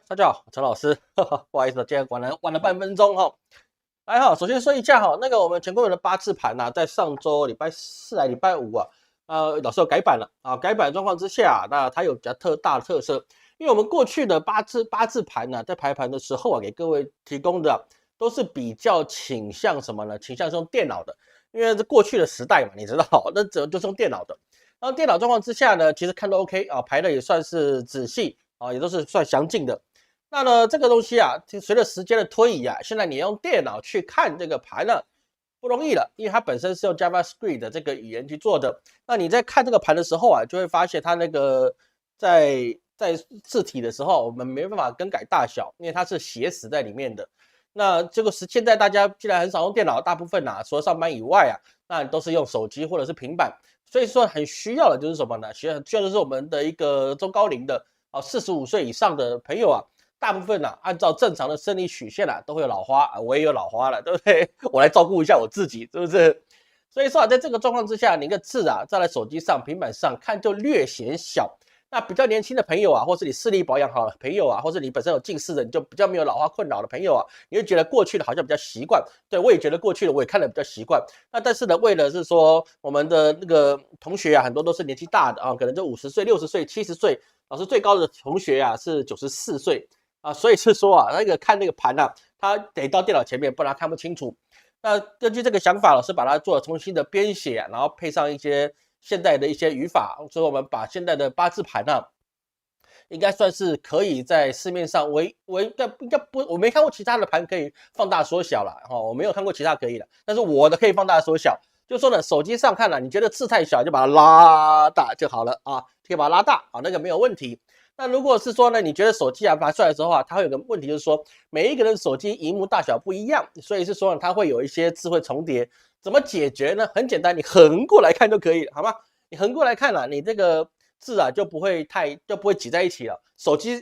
大家好，陈老师，不好意思，今天晚了半分钟哈。还好，首先说一下哈，那个我们全国人的八字盘呐，在上周礼拜四礼拜五啊，老师有改版了啊。改版状况之下，那它有比较大的特色，因为我们过去的八字盘呢，在排盘的时候啊，给各位提供的都是比较倾向什么呢？倾向是用电脑的，因为这过去的时代嘛，你知道，那就是用电脑的。然后电脑状况之下呢，其实看都 OK 啊，排的也算是仔细啊，也都是算详尽的。那呢，这个东西啊，随着时间的推移啊，现在你用电脑去看这个盘呢，不容易了，因为它本身是用 JavaScript 的这个语言去做的。那你在看这个盘的时候啊，就会发现它那个在字体的时候，我们没办法更改大小，因为它是写死在里面的。那这个是现在大家既然很少用电脑，大部分除了上班以外啊，那都是用手机或者是平板，所以说很需要的就是什么呢？需要的是我们的一个中高龄的45岁以上的朋友啊。大部分按照正常的生理曲线都会有老花我也有老花了，对不对？我来照顾一下我自己，是不是？所以说在这个状况之下，你一个字在手机上、平板上看就略显小。那比较年轻的朋友或是你视力保养好的朋友或是你本身有近视的，你就比较没有老花困扰的朋友你会觉得过去的好像比较习惯。对，我也觉得过去的我也看得比较习惯。那但是呢，为了是说我们的那个同学很多都是年纪大的可能就50岁、60岁、70岁，老师最高的同学是94岁。所以是说那个看那个盘他得到电脑前面，不然他看不清楚。那根据这个想法，老师把它做了重新的编写然后配上一些现代的一些语法，所以我们把现在的八字盘应该算是可以在市面上应该不，我没看过其他的盘可以放大缩小了我没有看过其他可以的，但是我的可以放大缩小。就说呢，手机上看你觉得字太小，就把它拉大就好了可以把它拉大那个没有问题。那如果是说呢，你觉得手机拿出来的时候它会有个问题，就是说每一个人手机荧幕大小不一样，所以是说它会有一些字会重叠。怎么解决呢？很简单，你横过来看就可以了，好吗？你横过来看你这个字就不会挤在一起了。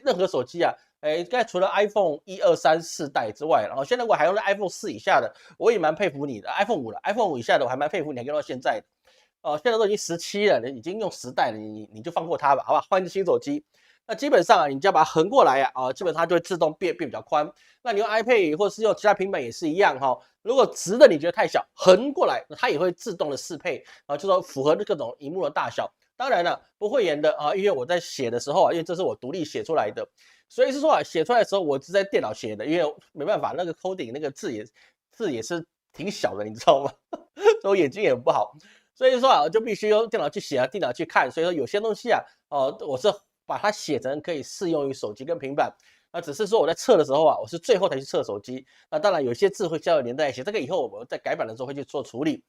任何手机应该除了 iPhone 1、2、3、4代之外，然后现在我还用 iPhone 4以下的，我也蛮佩服你的。iPhone 5了，iPhone 5以下的我还蛮佩服你，还用到现在的。现在都已经17了，你已经用10代了，你就放过它吧，好吧？换一只新手机。那基本上你只要把它横过来基本上它就会自动变比较宽。那你用 iPad 或者是用其他平板也是一样如果直的你觉得太小，横过来它也会自动的适配就说符合各种荧幕的大小。当然了，不会演的因为我在写的时候因为这是我独立写出来的，所以是说写出来的时候我是在电脑写的，因为没办法，那个 coding 那个字也是挺小的，你知道吗？所以我眼睛也不好，所以说就必须用电脑去写电脑去看。所以说有些东西我是把它写成可以适用于手机跟平板。那只是说我在测的时候我是最后才去测手机。那当然有些字会交流连在一起，这个以后我们在改版的时候会去做处理。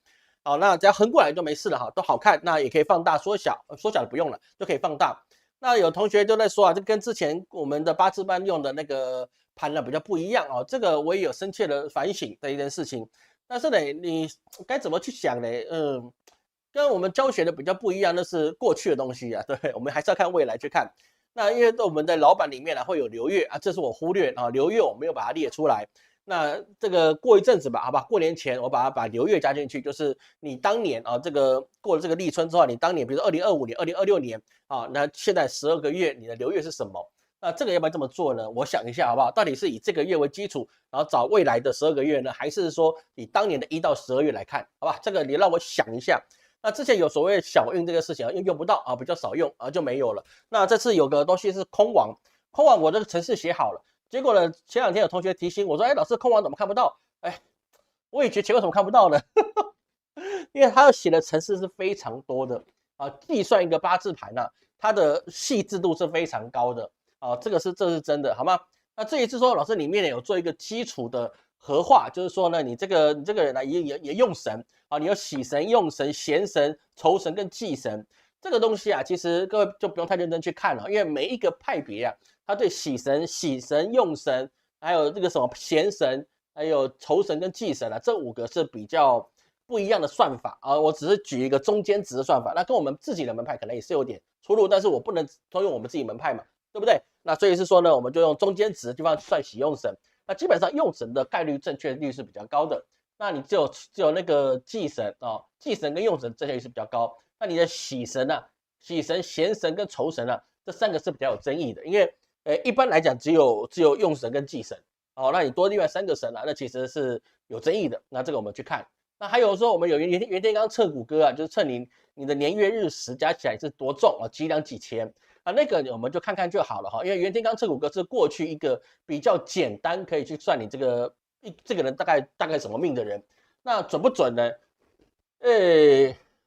好，那只要横过来就没事了都好看。那也可以放大缩小，缩小的不用了，就可以放大。那有同学就在说这跟之前我们的八字班用的那个盘比较不一样这个我也有深切的反省的一件事情。但是呢，你该怎么去想呢？跟我们教学的比较不一样，那是过去的东西对，我们还是要看未来去看。那因为我们的老板里面会有流月这是我忽略流月我没有把它列出来。那这个过一阵子吧，好吧，过年前我把流月加进去，就是你当年这个过了这个立春之后，你当年比如说2025年、2026年那现在12个月你的流月是什么？那这个要不要这么做呢？我想一下好不好？到底是以这个月为基础，然后找未来的12个月呢，还是说以当年的1到12月来看？好吧，这个你让我想一下。那之前有所谓小运这个事情用不到比较少用就没有了。那这次有个东西是空网，空网我这个程式写好了。结果呢，前2天有同学提醒我说：“哎，老师，空网怎么看不到？”哎，我也觉得为什么看不到呢？因为他要写的程式是非常多的计算一个八字盘它的细致度是非常高的这是真的，好吗？那这一次说老师里面有做一个基础的合化，就是说呢，你这个人也用神你有喜神、用神、闲神、酬神跟忌神。这个东西其实各位就不用太认真去看了，因为每一个派别他对喜神、用神，还有这个什么闲神，还有酬神跟忌神这5个是比较不一样的算法我只是举一个中间值的算法，那跟我们自己的门派可能也是有点出入，但是我不能都用我们自己门派嘛，对不对？那所以是说呢，我们就用中间值的地方算喜用神。那基本上用神的概率正确率是比较高的。那你只有那个忌神忌神跟用神正确率是比较高。那你的喜神喜神、闲神跟酬神这3个是比较有争议的，因为一般来讲只有用神跟祭神，哦，那你多另外3个神啊，那其实是有争议的。那这个我们去看。那还有说我们有元天罡测骨歌啊，就是测你的年月日时加起来是多重啊，几两几千啊，那个我们就看看就好了哈。因为元天罡测骨歌是过去一个比较简单可以去算你这个人大概什么命的人，那准不准呢？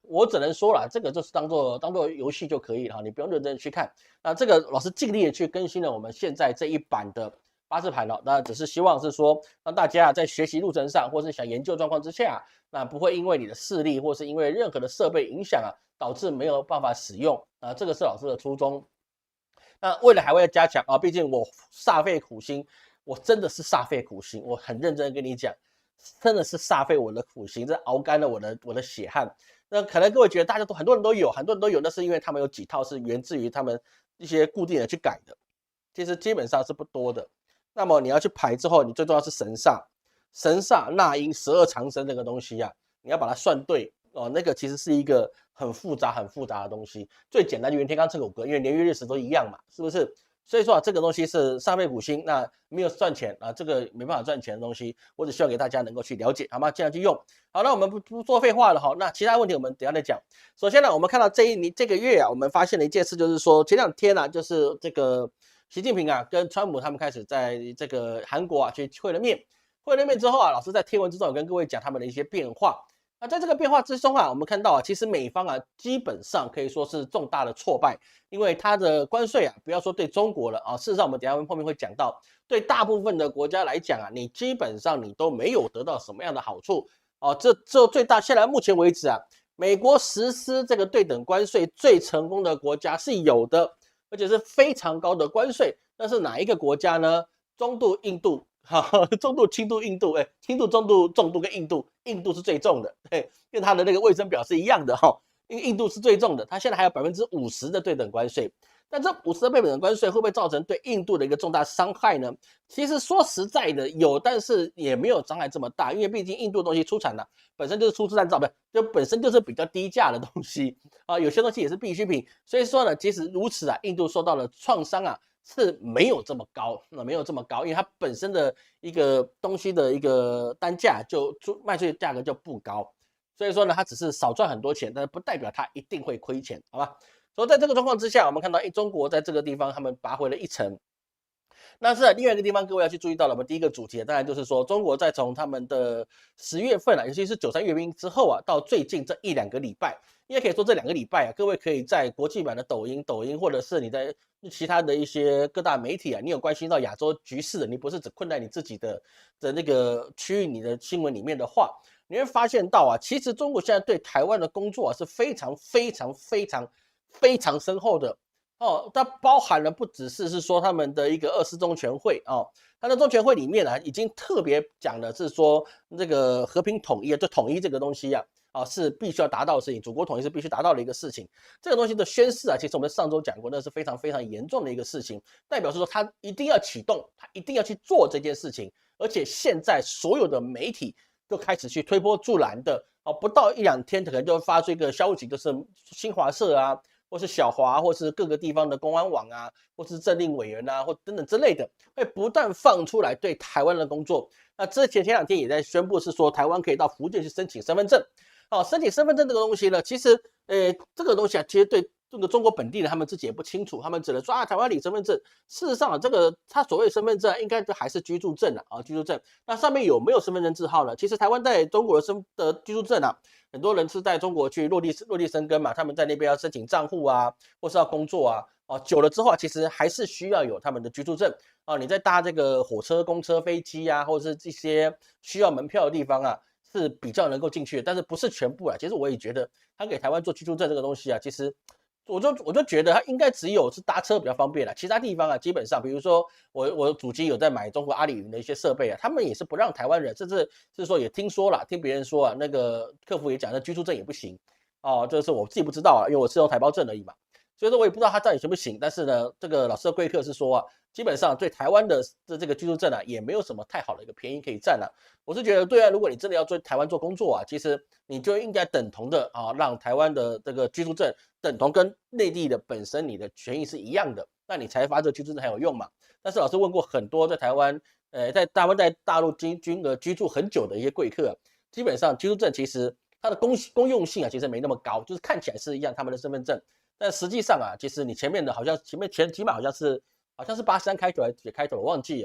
我只能说了，这个就是当做游戏就可以了哈，你不用认真去看。那这个老师尽力的去更新了我们现在这一版的八字盘了，那只是希望是说让大家在学习路程上，或是想研究状况之下，那不会因为你的视力或是因为任何的设备影响啊，导致没有办法使用啊，这个是老师的初衷。那未来还会加强啊，毕竟我煞费苦心，我真的是煞费苦心，我很认真跟你讲，真的是煞费我的苦心，这熬干了我的血汗。那可能各位觉得大家很多人都有，那是因为他们有几套是源自于他们一些固定的去改的，其实基本上是不多的。那么你要去排之后，你最重要是神煞、纳音、12长生这个东西啊，你要把它算对哦。那个其实是一个很复杂的东西。最简单就元天罡测骨歌，因为年月日时都一样嘛，是不是？所以说啊，这个东西是煞费苦心，那没有赚钱啊，这个没办法赚钱的东西，我只希望给大家能够去了解，好吗？尽量去用。好，那我们不做废话了哈。那其他问题我们等一下再讲。首先呢，我们看到这个月啊，我们发现了一件事，就是说前2天啊，就是这个习近平啊跟川普他们开始在这个韩国啊去会了面。会了面之后啊，老师在贴文之中有跟各位讲他们的一些变化。那在这个变化之中啊，我们看到啊，其实美方啊基本上可以说是重大的挫败，因为它的关税啊，不要说对中国了啊，事实上我们等一下后面会讲到，对大部分的国家来讲啊，你基本上你都没有得到什么样的好处哦。这最大，现在目前为止啊，美国实施这个对等关税最成功的国家是有的，而且是非常高的关税。那是哪一个国家呢？中度印度。中度、轻度、印度，轻度、中度、重度跟印度，印度是最重的，跟它的那个卫生表是一样的哈，因为印度是最重的，它现在还有50%的对等关税。但这50%的对等关税会不会造成对印度的一个重大伤害呢？其实说实在的有，但是也没有伤害这么大，因为毕竟印度的东西出产本身就是粗制滥造，就本身就是比较低价的东西啊，有些东西也是必需品，所以说呢，即使如此啊，印度受到了创伤啊。是没有这么高，没有这么高，因为它本身的一个东西的一个单价卖出去的价格就不高，所以说呢，它只是少赚很多钱，但是不代表它一定会亏钱，好吧？所以在这个状况之下，我们看到，中国在这个地方他们拔回了1成。那是另外一个地方，各位要去注意到了。我们第一个主题，当然就是说，中国在从他们的10月份啊，尤其是9、3阅兵之后啊，到最近这1、2个礼拜，应该可以说这2个礼拜啊，各位可以在国际版的抖音，或者是你在其他的一些各大媒体啊，你有关心到亚洲局势的，你不是只困在你自己的那个区域你的新闻里面的话，你会发现到啊，其实中国现在对台湾的工作啊是非常深厚的。哦，它包含了不只是说他们的一个24中全会哦，它的中全会里面已经特别讲的是说这个和平统一就统一这个东西是必须要达到的事情，祖国统一是必须达到的一个事情。这个东西的宣誓其实我们上周讲过，那是非常严重的一个事情，代表是说他一定要启动，他一定要去做这件事情，而且现在所有的媒体都开始去推波助澜的不到1、2天可能就发出一个消息，就是新华社啊。或是小华，或是各个地方的公安网啊，或是政令委员啊，或等等之类的，会不断放出来对台湾的工作。那前2天也在宣布是说，台湾可以到福建去申请身份证。申请身份证这个东西呢，其实这个东西其实对这个中国本地人他们自己也不清楚，他们只能说台湾领身份证。事实上这个他所谓身份证应该还是居住证居住证。那上面有没有身份证字号呢？其实台湾在中国的居住证很多人是在中国去落地生根嘛，他们在那边要申请账户或是要工作久了之后其实还是需要有他们的居住证你在搭这个火车、公车、飞机或者是这些需要门票的地方是比较能够进去的，但是不是全部其实我也觉得他给台湾做居住证这个东西其实我就觉得他应该只有是搭车比较方便其他地方基本上比如说我主机有在买中国阿里云的一些设备他们也是不让台湾人，甚至是说也听说了，听别人说那个客服也讲，那居住证也不行这是我自己不知道因为我是用台胞证而已嘛。所以说我也不知道他到底行不行。但是呢，这个老师的贵客是说啊，基本上对台湾的这个居住证啊，也没有什么太好的一个便宜可以占啊。我是觉得，对啊，如果你真的要做台湾做工作啊，其实你就应该等同的啊，让台湾的这个居住证等同跟内地的本身你的权益是一样的，那你才发这个居住证才有用嘛。但是老师问过很多在台湾，在大陆居住很久的一些贵客啊，基本上居住证其实它的公用性啊，其实没那么高，就是看起来是一样他们的身份证，但实际上啊，其实你前面的好像前起码好像是83开头还是几开头，我忘记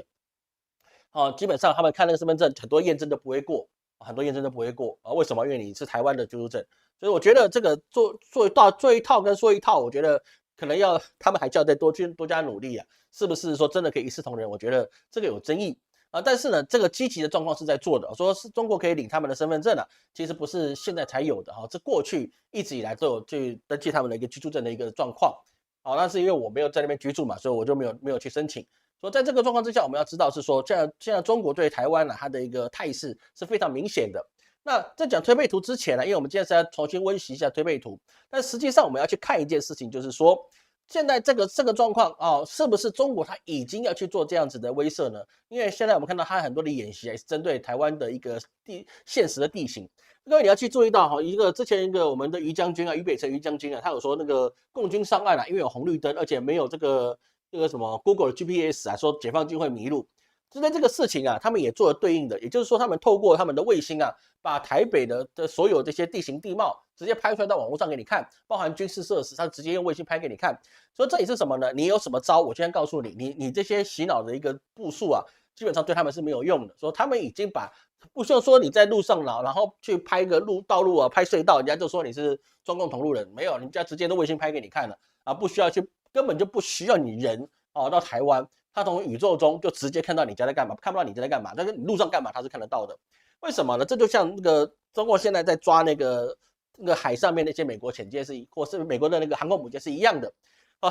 了。基本上他们看那个身份证，很多验证都不会过，很多验证都不会过啊。为什么？因为你是台湾的居住证，所以我觉得这个做一套跟说一套，我觉得可能要他们还是要再多加努力啊。是不是说真的可以一视同仁？我觉得这个有争议啊。但是呢，这个积极的状况是在做的，说是中国可以领他们的身份证啊，其实不是现在才有的哈，这过去一直以来都有去登记他们的一个居住证的一个状况。好，那是因为我没有在那边居住嘛，所以我就没有去申请。所以在这个状况之下，我们要知道是说，现在中国对台湾呢，它的一个态势是非常明显的。那在讲推背图之前呢，因为我们今天是要重新温习一下推背图，但实际上我们要去看一件事情，就是说，现在这个状况啊，是不是中国它已经要去做这样子的威慑呢？因为现在我们看到它很多的演习，也是针对台湾的一个现实的地形。各位你要去注意到哈，之前一个我们的于将军啊，于北辰于将军啊，他有说那个共军上岸啊，因为有红绿灯，而且没有这个什么 Google 的 GPS 啊，说解放军会迷路。就在这个事情啊，他们也做了对应的，也就是说，他们透过他们的卫星啊，把台北的所有这些地形地貌直接拍出来到网络上给你看，包含军事设施，他直接用卫星拍给你看。所以这也是什么呢？你有什么招，我今天告诉你，你这些洗脑的一个步数啊，基本上对他们是没有用的。说他们已经把不像说你在路上然后去拍一个道路啊，拍隧道，人家就说你是中共同路人，没有，人家直接的卫星拍给你看了啊，不需要去，根本就不需要你人到台湾。他从宇宙中就直接看到你家在干嘛，看不到你家在干嘛，但是你路上干嘛他是看得到的。为什么呢？这就像那个中国现在在抓那个海上面那些美国潜舰或是美国的那个航空母舰是一样的。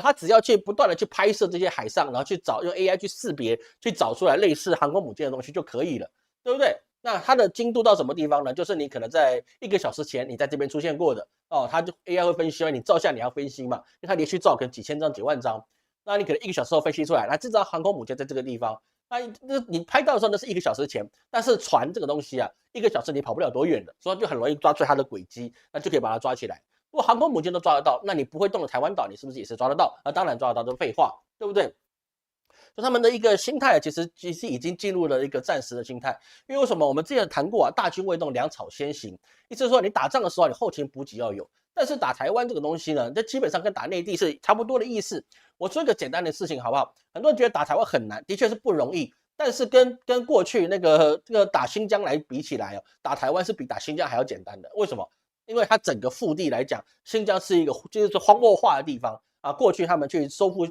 他只要去不断的去拍摄这些海上，然后去找用 AI 去识别，去找出来类似航空母舰的东西就可以了，对不对？那它的精度到什么地方呢？就是你可能在1个小时前你在这边出现过的它就 AI 会分析，你照相你要分析嘛，因为它连续照可能几千张几万张。那你可能1个小时后分析出来，那这张航空母舰在这个地方，那你拍到的时候那是1个小时前，但是船这个东西啊，1个小时你跑不了多远的，所以就很容易抓出它的轨迹，那就可以把它抓起来。如果航空母舰都抓得到，那你不会动的台湾岛，你是不是也是抓得到？当然抓得到，这废话，对不对？就他们的一个心态，其实已经进入了一个战时的心态。因为为什么？我们之前谈过啊，大军未动，粮草先行，意思是说你打仗的时候，你后勤补给要有。但是打台湾这个东西呢，这基本上跟打内地是差不多的意思。我说一个简单的事情好不好？很多人觉得打台湾很难，的确是不容易。但是跟过去这个打新疆来比起来打台湾是比打新疆还要简单的。为什么？因为它整个腹地来讲，新疆是一个就是荒漠化的地方啊。过去他们去收复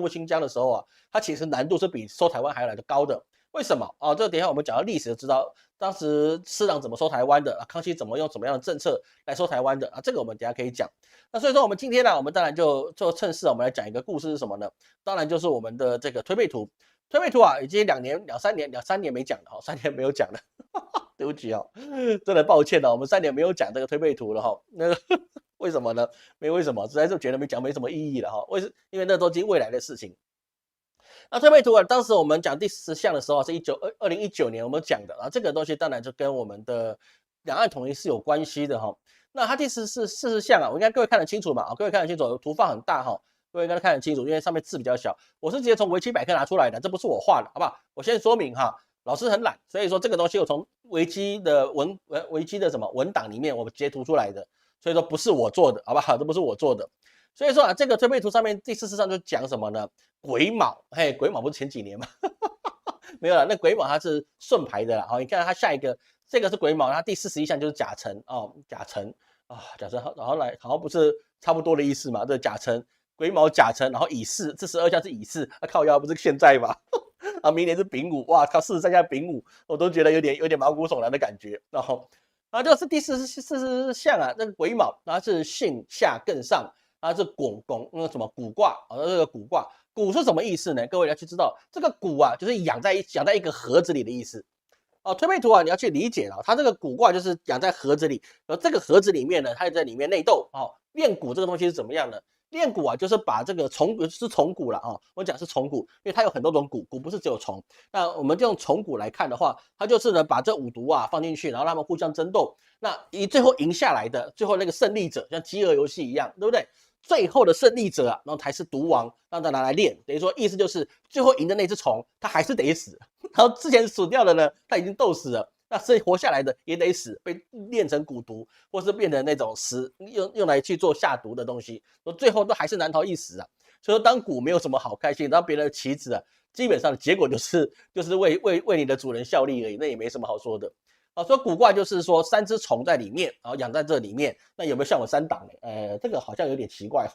新疆的时候啊，它其实难度是比收台湾还要来的高的。为什么？这个等一下我们讲到历史就知道，当时施琅怎么收台湾的，康熙怎么用怎么样的政策来收台湾的这个我们等一下可以讲。那所以说我们今天呢，我们当然就趁势我们来讲一个故事是什么呢？当然就是我们的这个推背图。推背图啊，已经两三年没讲了3年没有讲了。对不起真的抱歉我们3年没有讲这个推背图了那个为什么呢？没为什么，实在是觉得没什么意义了因为那都已经未来的事情。那推背图啊，当时我们讲第10项的时候是2019年我们讲的这个东西当然就跟我们的两岸统一是有关系的那它第40项啊，我应该各位看得清楚嘛各位看得清楚，图放很大各位应该看得清楚，因为上面字比较小，我是直接从维基百科拿出来的，这不是我画的，好不好？我先说明老师很懒，所以说这个东西我从维基的什么文档里面我截图出来的，所以说不是我做的，好不好？这不是我做的。所以说这个推背图上面第40项就讲什么呢？癸卯，癸卯不是前几年吗？没有了，那癸卯它是顺排的啦。你看它下一个，这个是癸卯，它第41项就是甲辰甲辰甲辰，然后好像不是差不多的意思嘛？对，甲辰、癸卯、甲辰，然后乙巳，这12项是乙巳，靠腰不是现在吗？明年是丙午，哇靠，43项丙午，我都觉得有点毛骨悚然的感觉。然后就是第40项那个癸卯，然后是巽下艮上，它是什么卜卦这个卜卦，卜是什么意思呢？各位要去知道，这个卜就是养在一个盒子里的意思。推背图你要去理解它这个卜卦就是养在盒子里，而这个盒子里面呢，它在里面内斗练蛊这个东西是怎么样呢？炼蛊啊，就是把这个虫是虫蛊了啊，我讲是虫蛊，因为它有很多种蛊，蛊不是只有虫。那我们就用虫蛊来看的话，它就是呢把这五毒啊放进去，然后他们互相争斗，那最后赢下来的，最后那个胜利者，像饥饿游戏一样，对不对？最后的胜利者啊，然后才是毒王，让他拿来练。等于说意思就是最后赢的那只虫，它还是得死，然后之前死掉的呢，他已经斗死了。那所以活下来的也得死，被炼成蛊毒，或是变成那种用来去做下毒的东西，最后都还是难逃一死啊。所以说当蛊没有什么好开心，当别人的棋子啊，基本上的结果就是为你的主人效力而已，那也没什么好说的。所以蛊怪就是说3只虫在里面，然后养在这里面，那有没有像我3档呢？这个好像有点奇怪，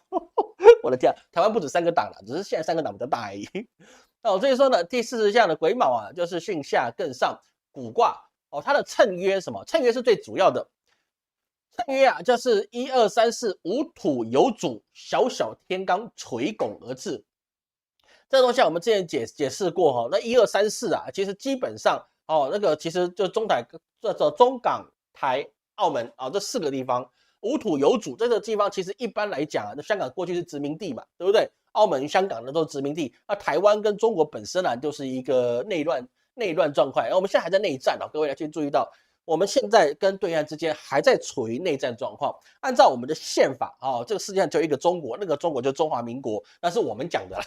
我的天，台湾不止3个档了，只是现在3个档比较大而已。所以说呢，第40象的癸卯啊，就是巽下艮上蛊卦。它的谶约什么？谶约是最主要的。谶约啊，就是1、2、3、4，无土有主，小小天罡垂拱而至。这个东西我们之前解释过哈。那1、2、3、4啊，其实基本上那个其实就中港、台、澳门啊这4个地方，无土有主。这个地方其实一般来讲啊，那香港过去是殖民地嘛，对不对？澳门、香港呢都是殖民地，那台湾跟中国本身啊就是一个内乱状况。我们现在还在内战啊，各位要去注意到，我们现在跟对岸之间还在处于内战状况。按照我们的宪法这个世界上只有一个中国，那个中国就是中华民国，那是我们讲的。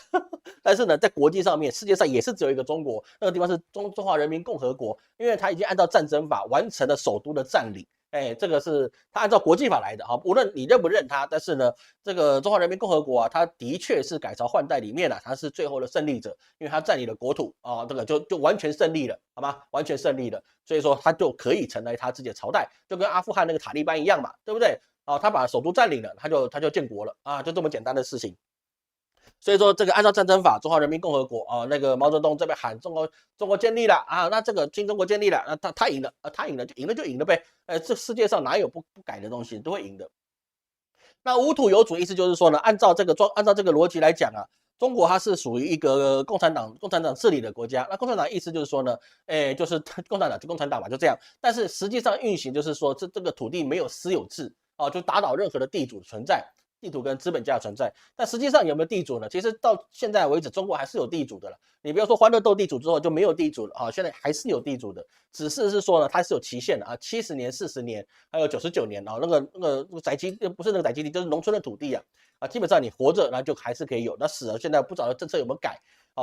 但是呢，在国际上面，世界上也是只有一个中国，那个地方是中华人民共和国，因为它已经按照战争法完成了首都的占领。这个是他按照国际法来的无论你认不认他，但是呢，这个中华人民共和国啊，它的确是改朝换代里面它是最后的胜利者，因为它占领了国土这个就完全胜利了，好吗？完全胜利了，所以说他就可以承担他自己的朝代，就跟阿富汗那个塔利班一样嘛，对不对？他把首都占领了，他就建国了就这么简单的事情。所以说这个按照战争法，中华人民共和国那个毛泽东这边喊中国建立了那这个新中国建立了，那他赢了他赢了就赢了呗。这世界上哪有不改的东西，都会赢的。那无土有主意思就是说呢，按照这个逻辑来讲啊，中国它是属于一个共产党治理的国家。那共产党意思就是说呢，就是共产党就共产党嘛，就这样。但是实际上运行就是说这个土地没有私有制就打倒任何的地主存在。地主跟资本家的存在，但实际上有没有地主呢？其实到现在为止，中国还是有地主的了。你不要说欢乐斗地主之后就没有地主了现在还是有地主的，只是说呢，它是有期限的70年、40年，还有99年那个宅基不是那个宅基地，就是农村的土地基本上你活着那就还是可以有，那死了现在不知道政策有没有改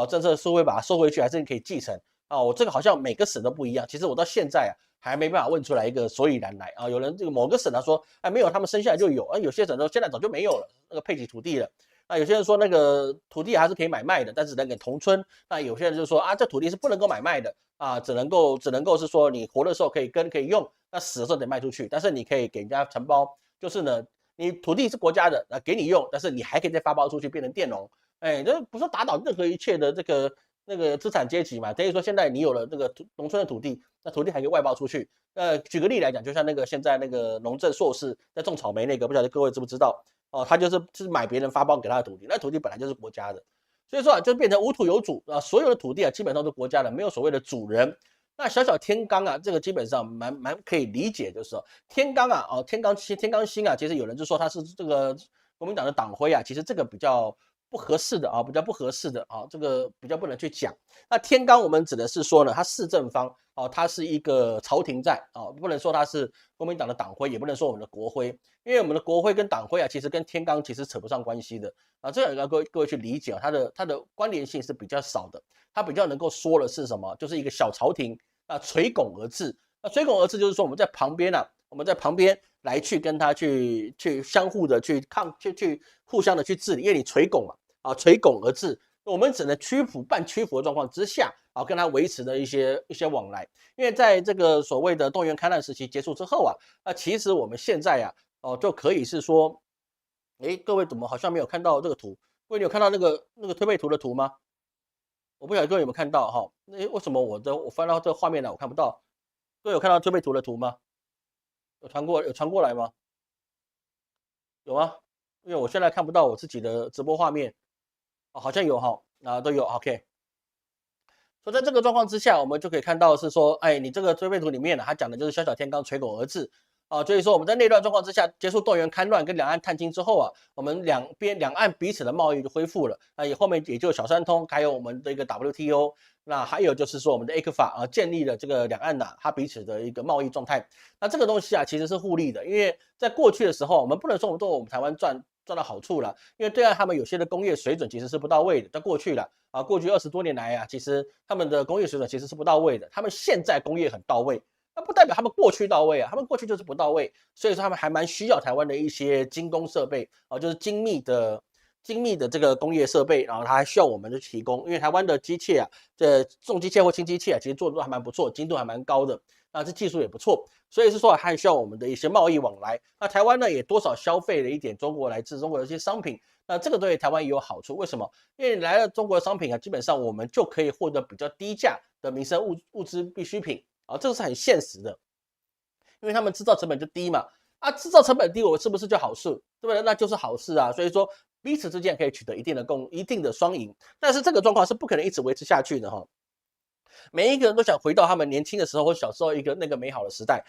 政策是会把它收回去，还是可以继承我这个好像每个省都不一样。其实我到现在还没办法问出来一个所以然来有人这个某个省说没有，他们生下来就有有些省说现在早就没有了那个配给土地了。那有些人说那个土地还是可以买卖的，但是那个同村。那有些人就说这土地是不能够买卖的只能够是说你活的时候可以用，那死的时候得卖出去，但是你可以给人家承包，就是呢你土地是国家的给你用，但是你还可以再发包出去变成佃农。这不是打倒任何一切的这个那个资产阶级嘛？等于说现在你有了这个农村的土地，那土地还可以外包出去。举个例来讲，就像那个现在那个农政硕士在种草莓那个，不晓得各位知不知道他就是买别人发包给他的土地，那土地本来就是国家的，所以说就变成无土有主所有的土地基本上都是国家的，没有所谓的主人。那小小天罡这个基本上蛮可以理解，就是说天罡天罡星其实有人就说他是这个国民党的党徽其实这个比较不合适的比较不合适的这个比较不能去讲。那天罡我们指的是说呢，它市正方它是一个朝廷在不能说它是国民党的党徽，也不能说我们的国徽，因为我们的国徽跟党徽其实跟天罡其实扯不上关系的这个要各位去理解它的关联性是比较少的。它比较能够说的是什么？就是一个小朝廷垂拱而治。那垂拱而治就是说我们在旁边来去跟他去相互的去互相的去治理，因为你垂拱嘛垂拱而治，我们只能半屈服的状况之下跟他维持的一些往来。因为在这个所谓的动员戡乱时期结束之后其实我们现在就可以是说，各位怎么好像没有看到这个图？各位你有看到那个推背图的图吗？我不晓得各位有没有看到为什么我翻到这个画面来我看不到？各位有看到推背图的图吗？有传过来吗？有吗？因为我现在看不到我自己的直播画面好像有都有 OK。所以在这个状况之下，我们就可以看到是说，你这个推背图里面它讲的就是小小天罡垂拱而治所以说我们在内乱状况之下结束动员戡乱跟两岸探亲之后啊，我们两岸彼此的贸易就恢复了，那后面也就小三通，还有我们的一个 WTO， 那还有就是说我们的 ECFA 建立了这个两岸它彼此的一个贸易状态。那这个东西啊其实是互利的，因为在过去的时候，我们不能说我们台湾赚到好处了，因为对岸他们有些的工业水准其实是不到位的，在过去了过去20多年来啊，其实他们的工业水准其实是不到位的，他们现在工业很到位。那不代表他们过去到位啊，他们过去就是不到位，所以说他们还蛮需要台湾的一些精工设备就是精密的这个工业设备，然后它还需要我们的提供，因为台湾的机械这重机械或轻机械其实做的都还蛮不错，精度还蛮高的，那这技术也不错，所以是说还需要我们的一些贸易往来。那台湾呢也多少消费了一点中国来自中国的一些商品，那这个对台湾也有好处，为什么？因为来了中国的商品基本上我们就可以获得比较低价的民生物资必需品。这个是很现实的，因为他们制造成本就低嘛，制造成本低，我们是不是就好事？对不对？那就是好事啊。所以说彼此之间可以取得一定的双赢，但是这个状况是不可能一直维持下去的哈。每一个人都想回到他们年轻的时候或小时候一个那个美好的时代，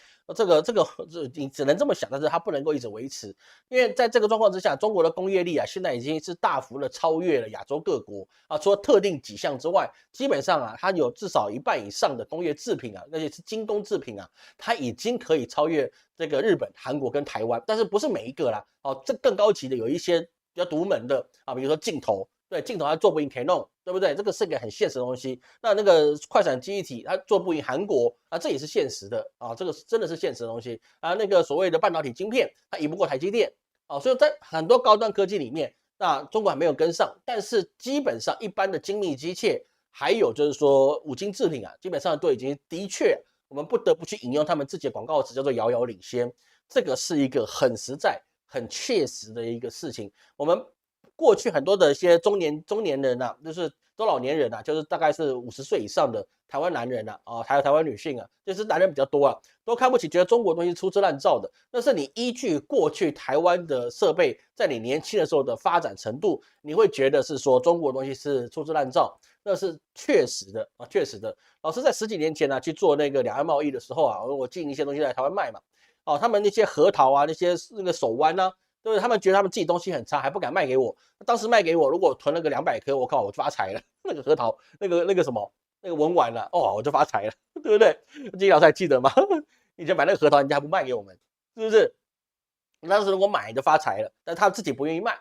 你只能这么想，但是它不能够一直维持，因为在这个状况之下，中国的工业力现在已经是大幅的超越了亚洲各国除了特定几项之外，基本上它有至少一半以上的工业制品而且是精工制品它已经可以超越这个日本、韩国跟台湾，但是不是每一个啦这更高级的有一些比较独门的比如说镜头。对，镜头它做不赢 Canon， 对不对？这个是个很现实的东西。那个快闪记忆体它做不赢韩国这也是现实的这个真的是现实的东西那个所谓的半导体晶片它赢不过台积电所以在很多高端科技里面，那中国还没有跟上，但是基本上一般的精密机械，还有就是说五金制品基本上都已经的确，我们不得不去引用他们自己的广告词叫做遥遥领先，这个是一个很实在、很切实的一个事情。我们过去很多的一些中年人就是中老年人就是大概是50岁以上的台湾男人还有台湾女性就是男人比较多都看不起，觉得中国东西粗制滥造的。但是你依据过去台湾的设备，在你年轻的时候的发展程度，你会觉得是说中国东西是粗制滥造，那是确实的确实的。老师在10几年前去做那个两岸贸易的时候我进一些东西来台湾卖嘛他们那些核桃那些那个手弯对不对？他们觉得他们自己东西很差，还不敢卖给我。当时卖给我，如果我囤了个200颗，我靠，我就发财了。那个核桃，那个什么，那个文玩我就发财了，对不对？金老师还记得吗？以前买那个核桃，人家还不卖给我们，是不是？当时如果买就发财了，但他自己不愿意卖，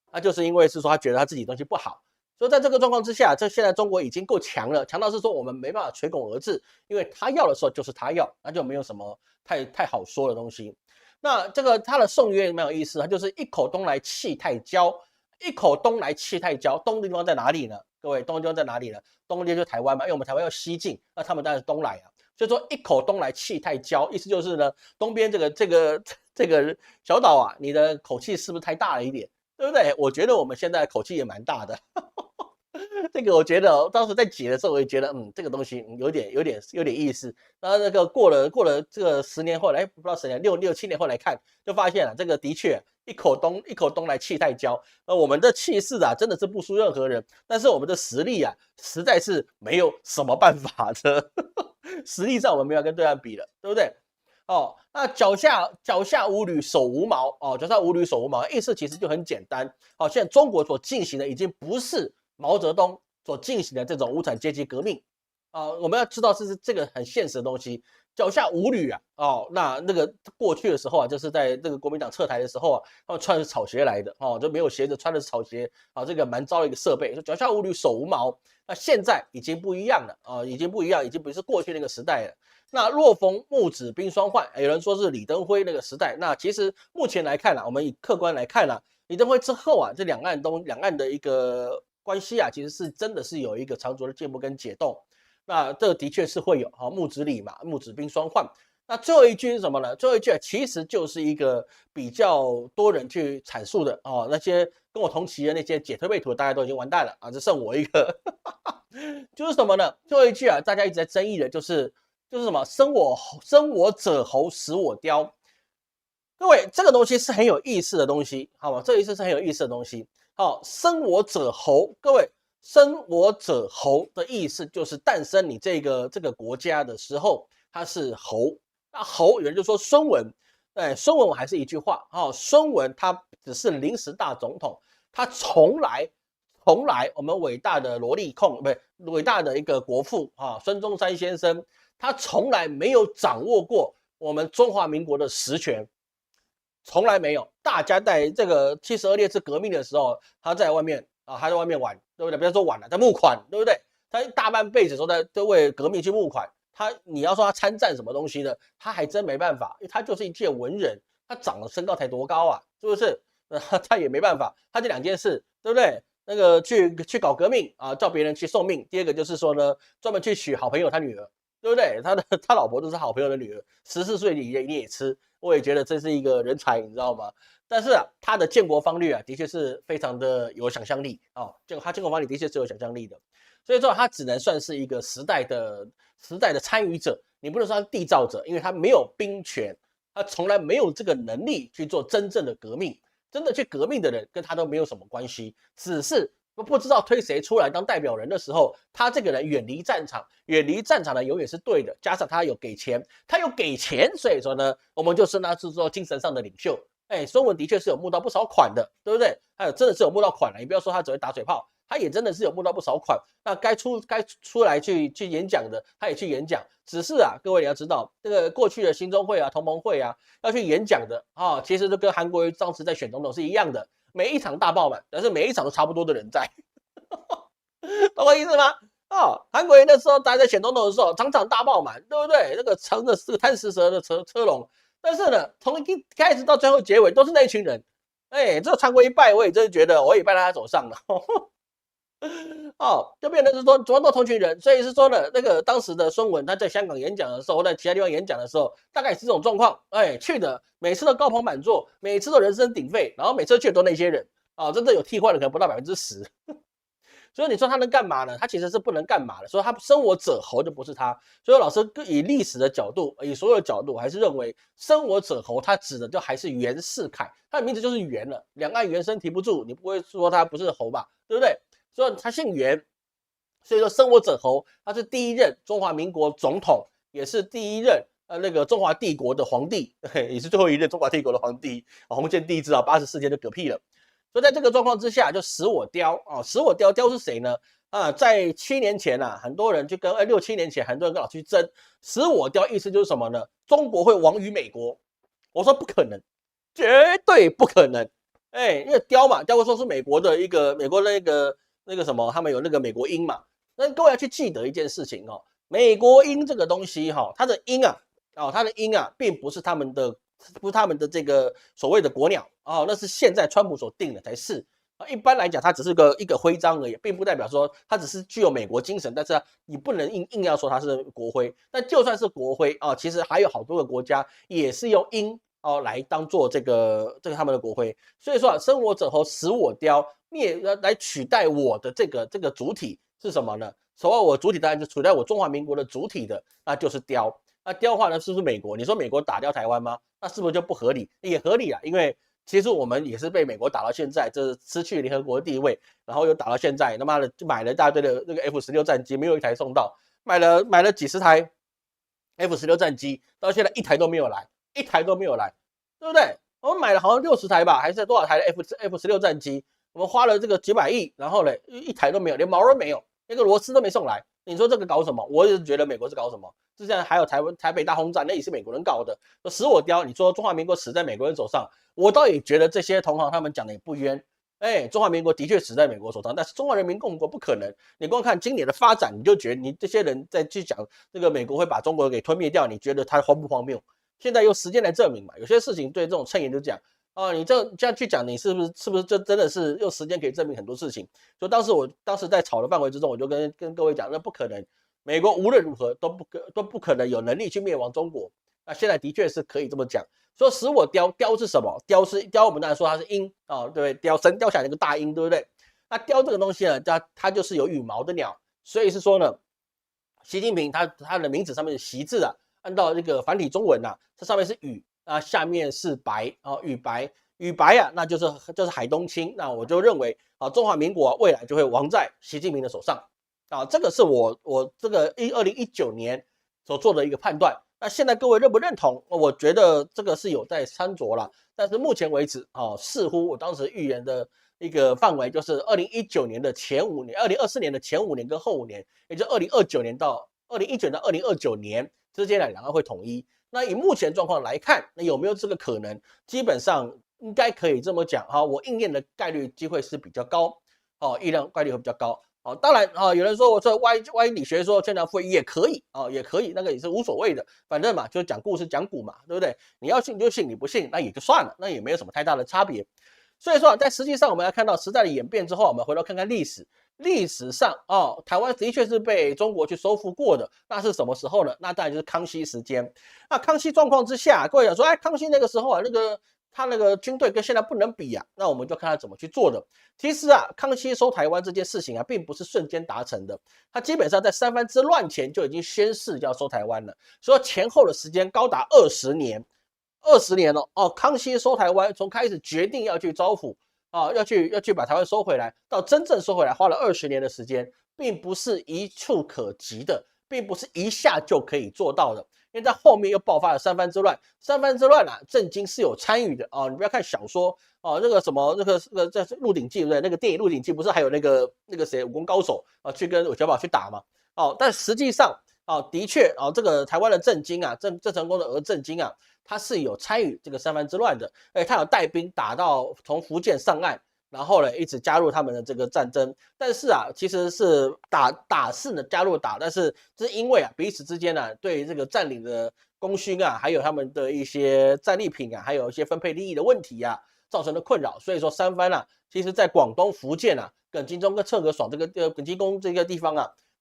那就是因为是说他觉得他自己东西不好。所以在这个状况之下，现在中国已经够强了，强到是说我们没办法垂拱而治，因为他要的时候就是他要，那就没有什么太好说的东西。那这个他的颂曰蛮有意思，他就是一口东来气太骄，一口东来气太骄，东的地方在哪里呢？各位，东的地方在哪里呢？东的地方就是台湾嘛，因为我们台湾要西进，那他们当然是东来所以说一口东来气太骄，意思就是呢，东边这个小岛你的口气是不是太大了一点？对不对？我觉得我们现在口气也蛮大的。这个我觉得当时在解的时候，我也觉得这个东西有点意思。然后那个过了这个10年后来，不知道10年6、7年后来看，就发现这个的确一口东来气太骄。我们的气势真的是不输任何人，但是我们的实力实在是没有什么办法的。实力上我们没有跟对岸比了，对不对？那脚下无履手无毛脚下无履手无毛，意思其实就很简单。现在中国所进行的已经不是毛泽东所进行的这种无产阶级革命我们要知道是这个很现实的东西。脚下无履那个过去的时候就是在这个国民党撤台的时候他们穿的是草鞋来的就没有鞋子，穿的是草鞋这个蛮糟的一个设备，说脚下无履手无毛。那现在已经不一样了已经不一样，已经不是过去那个时代了。那若逢木子冰霜换，有人说是李登辉那个时代。那其实目前来看我们以客观来看李登辉之后这两岸的一个关系其实是真的是有一个长足的进步跟解冻。那这的确是会有木子李嘛，木子冰霜换。那最后一句是什么呢？最后一句其实就是一个比较多人去阐述的那些跟我同期的那些解推背图，大家都已经完蛋了只剩我一个。就是什么呢？最后一句大家一直在争议的就是什么？生我者猴，死我雕。各位，这个东西是很有意思的东西，好吗？这个意思是很有意思的东西。生我者猴，各位，生我者猴的意思就是诞生你这个国家的时候，它是猴。啊，侯有人就说孙文，孙文我还是一句话，孙文他只是临时大总统，他从来我们伟大的萝莉控，不是伟大的一个国父孙中山先生，他从来没有掌握过我们中华民国的实权，从来没有。大家在这个72烈士革命的时候，他在外面他在外面玩，对不对？不要说玩了，在募款，对不对？他大半辈子都为革命去募款。你要说他参战什么东西的，他还真没办法，因为他就是一介文人，他长得身高才多高啊，是不是？他也没办法，他这2件事，对不对？那个去搞革命叫别人去送命。第二个就是说呢，专门去娶好朋友他女儿，对不对？他老婆都是好朋友的女儿，14岁你也吃，我也觉得这是一个人才，你知道吗？但是他的建国方略的确是非常的有想象力他建国方略的确是有想象力的，所以说他只能算是一个时代的参与者，你不能说他缔造者，因为他没有兵权，他从来没有这个能力去做真正的革命。真的去革命的人跟他都没有什么关系，只是不知道推谁出来当代表人的时候，他这个人远离战场的永远是对的。加上他有给钱，所以说呢，我们就称他是说精神上的领袖。孙文的确是有募到不少款的，对不对？还有真的是有募到款了，你不要说他只会打嘴炮，他也真的是有募到不少款。那该出来去演讲的，他也去演讲。只是各位你要知道，这个过去的兴中会同盟会要去演讲的其实都跟韩国瑜当时在选总统是一样的，每一场大爆满，但是每一场都差不多的人在，懂我意思吗？韩国瑜那时候大家在选总统的时候，场场大爆满，对不对？那个乘着这个贪食蛇的车龙，但是呢，从一开始到最后结尾都是那一群人。这唱过一拜，我也真的觉得我也拜在他手上了。就变成是说主要同群人，所以是说呢，那个当时的孙文他在香港演讲的时候，或在其他地方演讲的时候，大概是这种状况。去的每次都高朋满座，每次都人声鼎沸，然后每次去的都那些人真的有替换的可能不到10%。所以你说他能干嘛呢？他其实是不能干嘛的。所以他生我者侯就不是他。所以老师以历史的角度，以所有的角度，我还是认为生我者侯，他指的就还是袁世凯，他的名字就是袁了。两岸猿声啼不住，你不会说他不是侯吧？对不对？所以他姓袁，所以说生我者侯，他是第一任中华民国总统，也是第一任那个中华帝国的皇帝，也是最后一任中华帝国的皇帝。洪建帝知道84天就嗝屁了。所以在这个状况之下，就使我雕使我雕是谁呢？在7年前很多人就跟6、7年前很多人跟老师去争使我雕，意思就是什么呢？中国会亡于美国。我说不可能，绝对不可能。因为雕嘛，雕说是美国的那个什么，他们有那个美国鹰嘛。那各位要去记得一件事情美国鹰这个东西它的鹰并不是他们的这个所谓的国鸟那是现在川普所定的才是。一般来讲，它只是一个徽章而已，并不代表说它只是具有美国精神，但是你不能硬要说它是国徽。但就算是国徽其实还有好多个国家也是用鹰来当做这个他们的国徽。所以说生我者侯，死我雕，来取代我的这个主体是什么呢？所谓我主体当然就取代我中华民国的主体的，那就是雕。那雕的话呢，是不是美国？你说美国打掉台湾吗？那是不是就不合理？也合理因为其实我们也是被美国打到现在，这失去联合国的地位，然后又打到现在，他妈的就买了一大堆的那个 F16战机，没有一台送到，买了几十台 F16战机，到现在一台都没有来，对不对？我们买了好像60台吧，还是多少台的 F16战机，我们花了这个几百亿，然后呢一台都没有，连毛都没有，那个螺丝都没送来。你说这个搞什么？我也是觉得美国是搞什么。之前还有台北大轰炸，那也是美国人搞的。使我雕，你说中华民国死在美国人手上，我倒也觉得这些同行他们讲的也不冤。中华民国的确死在美国手上，但是中华人民共和国不可能。你光看今年的发展，你就觉得你这些人在去讲这个美国会把中国给吞灭掉，你觉得他荒不荒谬？现在用时间来证明嘛。有些事情对这种称言就讲你这样去讲，你是不是就真的是用时间可以证明很多事情？所以我当时在吵的范围之中，我就跟各位讲，那不可能，美国无论如何都不可能有能力去灭亡中国。那现在的确是可以这么讲。所以使我雕是什么？雕，我们当然说它是鹰对不对？雕神雕起来那个大鹰，对不对？那雕这个东西呢，它就是有羽毛的鸟，所以是说呢，习近平他的名字上面的习字按照这个繁体中文这上面是羽下面是白羽白那就是海东青。那我就认为中华民国未来就会亡在习近平的手上这个是我这个2019年所做的一个判断。那现在各位认不认同？我觉得这个是有待参酌啦。但是目前为止，似乎我当时预言的一个范围就是2019年的前5年，2024年的前5年跟后5年，也就2019年到2029年之间的两岸会统一。那以目前状况来看，那有没有这个可能？基本上应该可以这么讲哈，我应验的概率机会是比较高，意量概率会比较高。当然有人说我这歪理学说天梁复也可以也可以，那个也是无所谓的，反正嘛，就是讲故事讲古嘛，对不对？你要信就信，你不信那也就算了，那也没有什么太大的差别。所以说在实际上我们要看到时代的演变之后，我们回头看看历史。历史上台湾的确是被中国去收复过的，那是什么时候呢？那当然就是康熙时间。那康熙状况之下，各位讲说，康熙那个时候啊，他那个军队跟现在不能比啊，那我们就看他怎么去做的。其实康熙收台湾这件事情并不是瞬间达成的，他基本上在三藩之乱前就已经宣誓要收台湾了，所以前后的时间高达20年，20年了康熙收台湾，从开始决定要去招抚要去把台湾收回来，到真正收回来花了20年的时间，并不是一触可及的，并不是一下就可以做到的。因为在后面又爆发了三藩之乱，三藩之乱郑经是有参与的你不要看小说那个什么这《鹿鼎记》对不对？那个电影《鹿鼎记》不是还有那个谁武功高手去跟韦小宝去打嘛但实际上的确这个台湾的郑经郑成功的儿郑经他是有参与这个三藩之乱的，他有带兵打到从福建上岸，然后呢一直加入他们的这个战争。但是其实是打是呢加入打，但是是因为彼此之间对这个占领的功勋还有他们的一些战利品还有一些分配利益的问题造成的困扰。所以说三藩其实在广东、福建耿精忠跟侧格爽这个耿精公这个地方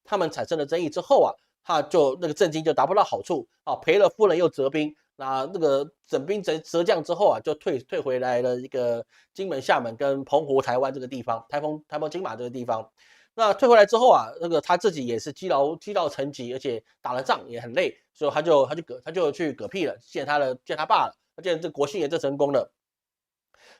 他们产生了争议之后他就那个郑经就达不到好处赔了夫人又折兵。那个整兵折将之后就退回来了一个金门、厦门跟澎湖、台湾这个地方，台风金马这个地方。那退回来之后那个他自己也是积劳成疾，而且打了仗也很累，所以他就去嗝屁了，见他爸了，见这国姓也郑成功了。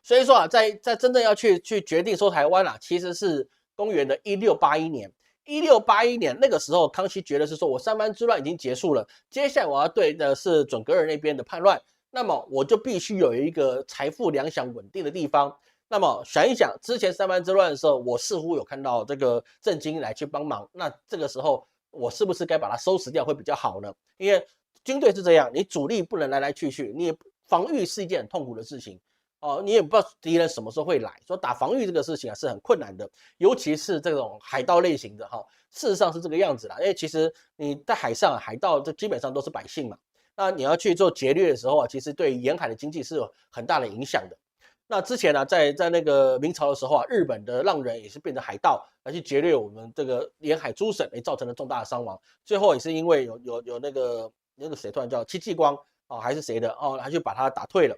所以说在真正要去决定收台湾其实是公元的1681年。1681年那个时候，康熙觉得是说我三藩之乱已经结束了，接下来我要对的是准噶尔那边的叛乱，那么我就必须有一个财富粮饷稳定的地方。那么想一想，之前三藩之乱的时候，我似乎有看到这个郑经来去帮忙，那这个时候我是不是该把它收拾掉会比较好呢？因为军队是这样，你主力不能来来去去，你也防御是一件很痛苦的事情。你也不知道敌人什么时候会来，说打防御这个事情是很困难的，尤其是这种海盗类型的事实上是这个样子啦。因为其实你在海上海盗这基本上都是百姓嘛，那你要去做劫掠的时候其实对沿海的经济是有很大的影响的。那之前在那个明朝的时候日本的浪人也是变成海盗来去劫掠我们这个沿海诸省，造成了重大的伤亡。最后也是因为有那个谁突然叫戚继光还是谁的他去把他打退了。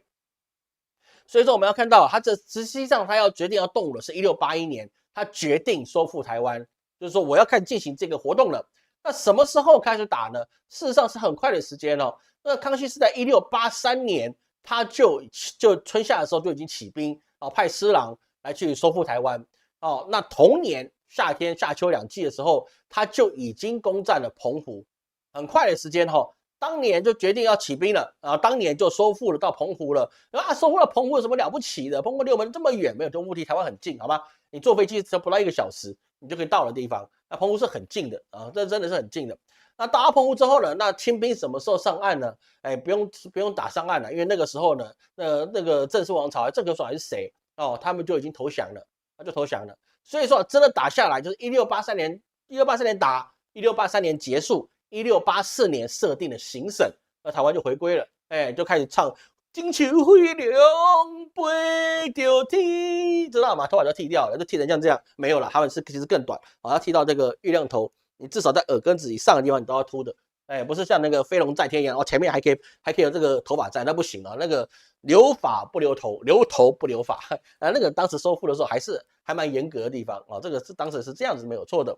所以说我们要看到他这实际上他要决定要动武的是1681年，他决定收复台湾，就是说我要开始进行这个活动了。那什么时候开始打呢？事实上是很快的时间那康熙是在1683年，他就春夏的时候就已经起兵派施琅来去收复台湾那同年夏天夏秋两季的时候，他就已经攻占了澎湖，很快的时间当年就决定要起兵了当年就收复了到澎湖了收复了澎湖有什么了不起的？澎湖离我们这么远，没有中部地台湾很近，好吗？你坐飞机只不到1个小时，你就可以到的地方。那澎湖是很近的这真的是很近的。那打到澎湖之后呢，那清兵什么时候上岸呢？不用打上岸了，因为那个时候呢，那个郑氏王朝郑可爽还是谁他们就已经投降了，就投降了。所以说真的打下来就是1683年打，1683年结束。1684年设定的行省，那台湾就回归了，就开始唱金秋飞凉飞到天，知道吗？头发就剃掉了，就剃成像这样，没有了，他们是其实更短要剃到这个月亮头，你至少在耳根子以上的地方你都要秃的，不是像那个飞龙在天一样，前面还可以有这个头发在，那不行那个留发不留头，留头不留发那个当时收复的时候还蛮严格的地方这个是当时是这样子没有错的。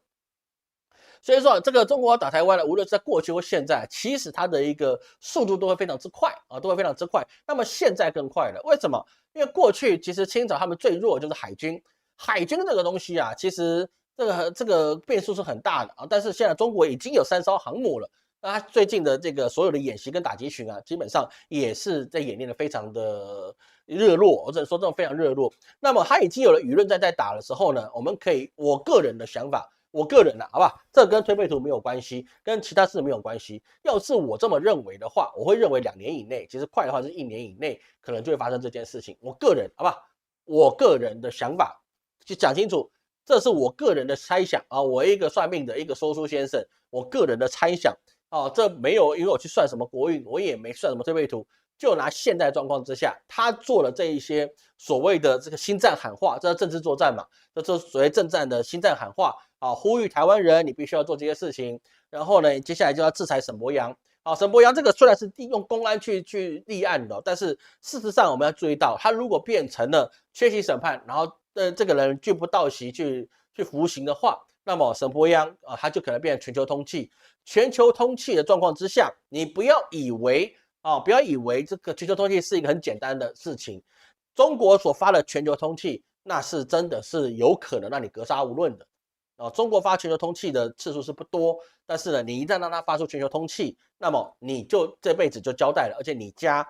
所以说这个中国打台湾无论是在过去或现在，其实它的一个速度都会非常之快都会非常之快。那么现在更快了，为什么？因为过去其实清朝他们最弱就是海军，海军这个东西其实这个变数是很大的但是现在中国已经有3艘航母了，那他最近的这个所有的演习跟打击群啊，基本上也是在演练的非常的热络，我只能说这种非常热络。那么他已经有了舆论在打的时候呢，我们可以，我个人的想法，我个人好不好？这跟推背图没有关系，跟其他事没有关系。要是我这么认为的话，我会认为2年以内，其实快的话是1年以内，可能就会发生这件事情。我个人好不好？我个人的想法，就讲清楚，这是我个人的猜想啊，我一个算命的一个说书先生，我个人的猜想。这没有，因为我去算什么国运，我也没算什么推背图，就拿现在状况之下，他做了这一些所谓的这个心战喊话，这是政治作战嘛，这是所谓政战的心战喊话呼吁台湾人你必须要做这些事情，然后呢，接下来就要制裁沈伯洋。沈伯洋这个虽然是用公安去立案的，但是事实上我们要注意到，他如果变成了缺席审判，然后这个人拒不到席去服刑的话，那么沈伯洋他就可能变成全球通缉。全球通缉的状况之下，你不要以为这个全球通缉是一个很简单的事情。中国所发的全球通缉，那是真的是有可能让你格杀无论的。中国发全球通缉的次数是不多，但是呢，你一旦让它发出全球通缉，那么你就这辈子就交代了，而且你家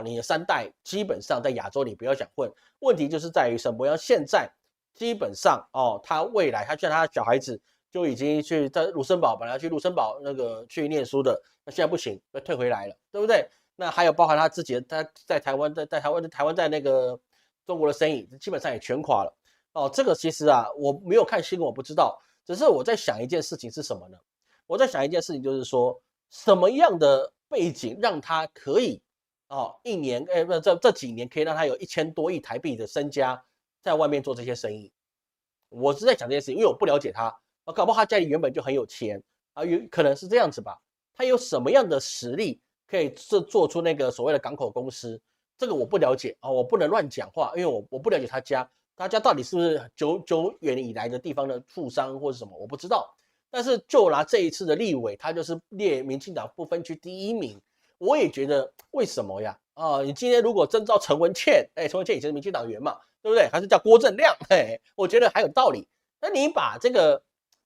你的3代基本上在亚洲你不要想混。问题就是在于沈伯洋现在基本上他未来他像他小孩子就已经去在卢森堡，本来去卢森堡那个去念书的，那现在不行，被退回来了，对不对？那还有包含他自己，他在台湾在那个中国的生意，基本上也全垮了。这个其实我没有看新闻，我不知道，只是我在想一件事情是什么呢？我在想一件事情就是说，什么样的背景让他可以一年这几年可以让他有1000多亿台币的身家在外面做这些生意？我是在讲这件事情，因为我不了解他。搞不好他家里原本就很有钱有可能是这样子吧。他有什么样的实力可以做出那个所谓的港口公司？这个我不了解我不能乱讲话，因为我不了解他家到底是不是久远以来的地方的富商或是什么，我不知道。但是就拿这一次的立委，他就是列民进党不分区第1名，我也觉得为什么呀？你今天如果征召陈文茜，陈文茜以前是民进党员嘛，对不对？还是叫郭正亮，我觉得还有道理。那你把这个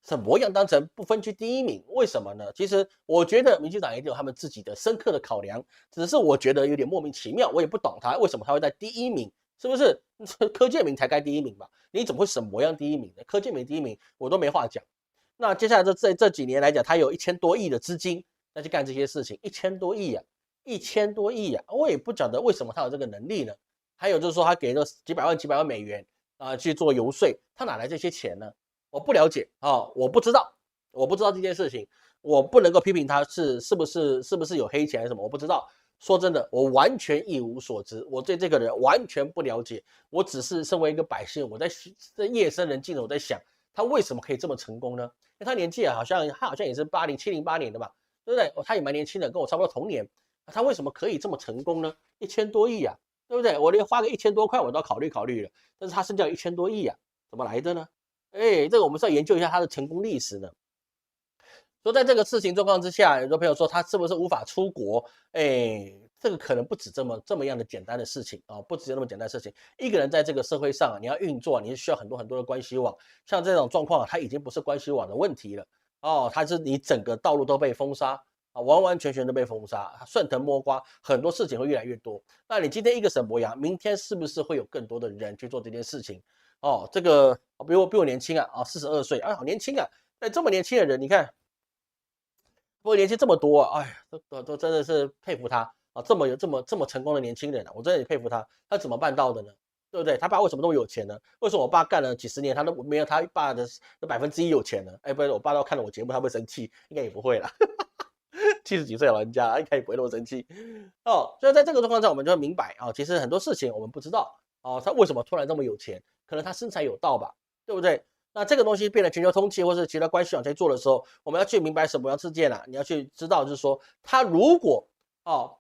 沈伯洋当成不分区第1名，为什么呢？其实我觉得民进党一定有他们自己的深刻的考量，只是我觉得有点莫名其妙，我也不懂他为什么他会在第1名，是不是？柯建铭才该第1名吧？你怎么会沈伯洋第1名呢？柯建铭第1名，我都没话讲。那接下来这几年来讲，他有1000多亿的资金，那去干这些事情，1000多亿1000多亿我也不晓得为什么他有这个能力呢？还有就是说，他给了几百万美元去做游说，他哪来这些钱呢？我不了解我不知道这件事情，我不能够批评他是不是有黑钱还是什么，我不知道。说真的，我完全一无所知，我对这个人完全不了解，我只是身为一个百姓，我在夜深人静的我在想，他为什么可以这么成功呢？因为他年纪他好像也是708年的嘛，对不对？他也蛮年轻的，跟我差不多同年，他为什么可以这么成功呢？1000多亿对不对？我连花个1000多块我都要考虑了，但是他身价有1000多亿怎么来的呢？这个我们是要研究一下他的成功历史的。所以在这个事情状况之下，有的朋友说他是不是无法出国？这个可能不止这么样的简单的事情不止那么简单的事情。一个人在这个社会上你要运作，你是需要很多很多的关系网。像这种状况他已经不是关系网的问题了他是你整个道路都被封杀完完全全都被封杀，顺藤摸瓜，很多事情会越来越多。那你今天一个沈伯洋，明天是不是会有更多的人去做这件事情？这个比我年轻42岁好年轻这么年轻的人，你看。不过年轻这么多哎呀，都真的是佩服他这么成功的年轻人我真的也佩服他，他怎么办到的呢？对不对？他爸为什么那么有钱呢？为什么我爸干了几十年，他都没有他爸的1%有钱呢？不是，我爸都看了我节目，他会生气？应该也不会啦。70几岁老人家，应该也不会那么生气所以在这个状况下，我们就会明白其实很多事情我们不知道他为什么突然这么有钱？可能他生财有道吧，对不对？那这个东西变成全球通缉或是其他关系网在做的时候，我们要去明白沈伯洋事件你要去知道，就是说他如果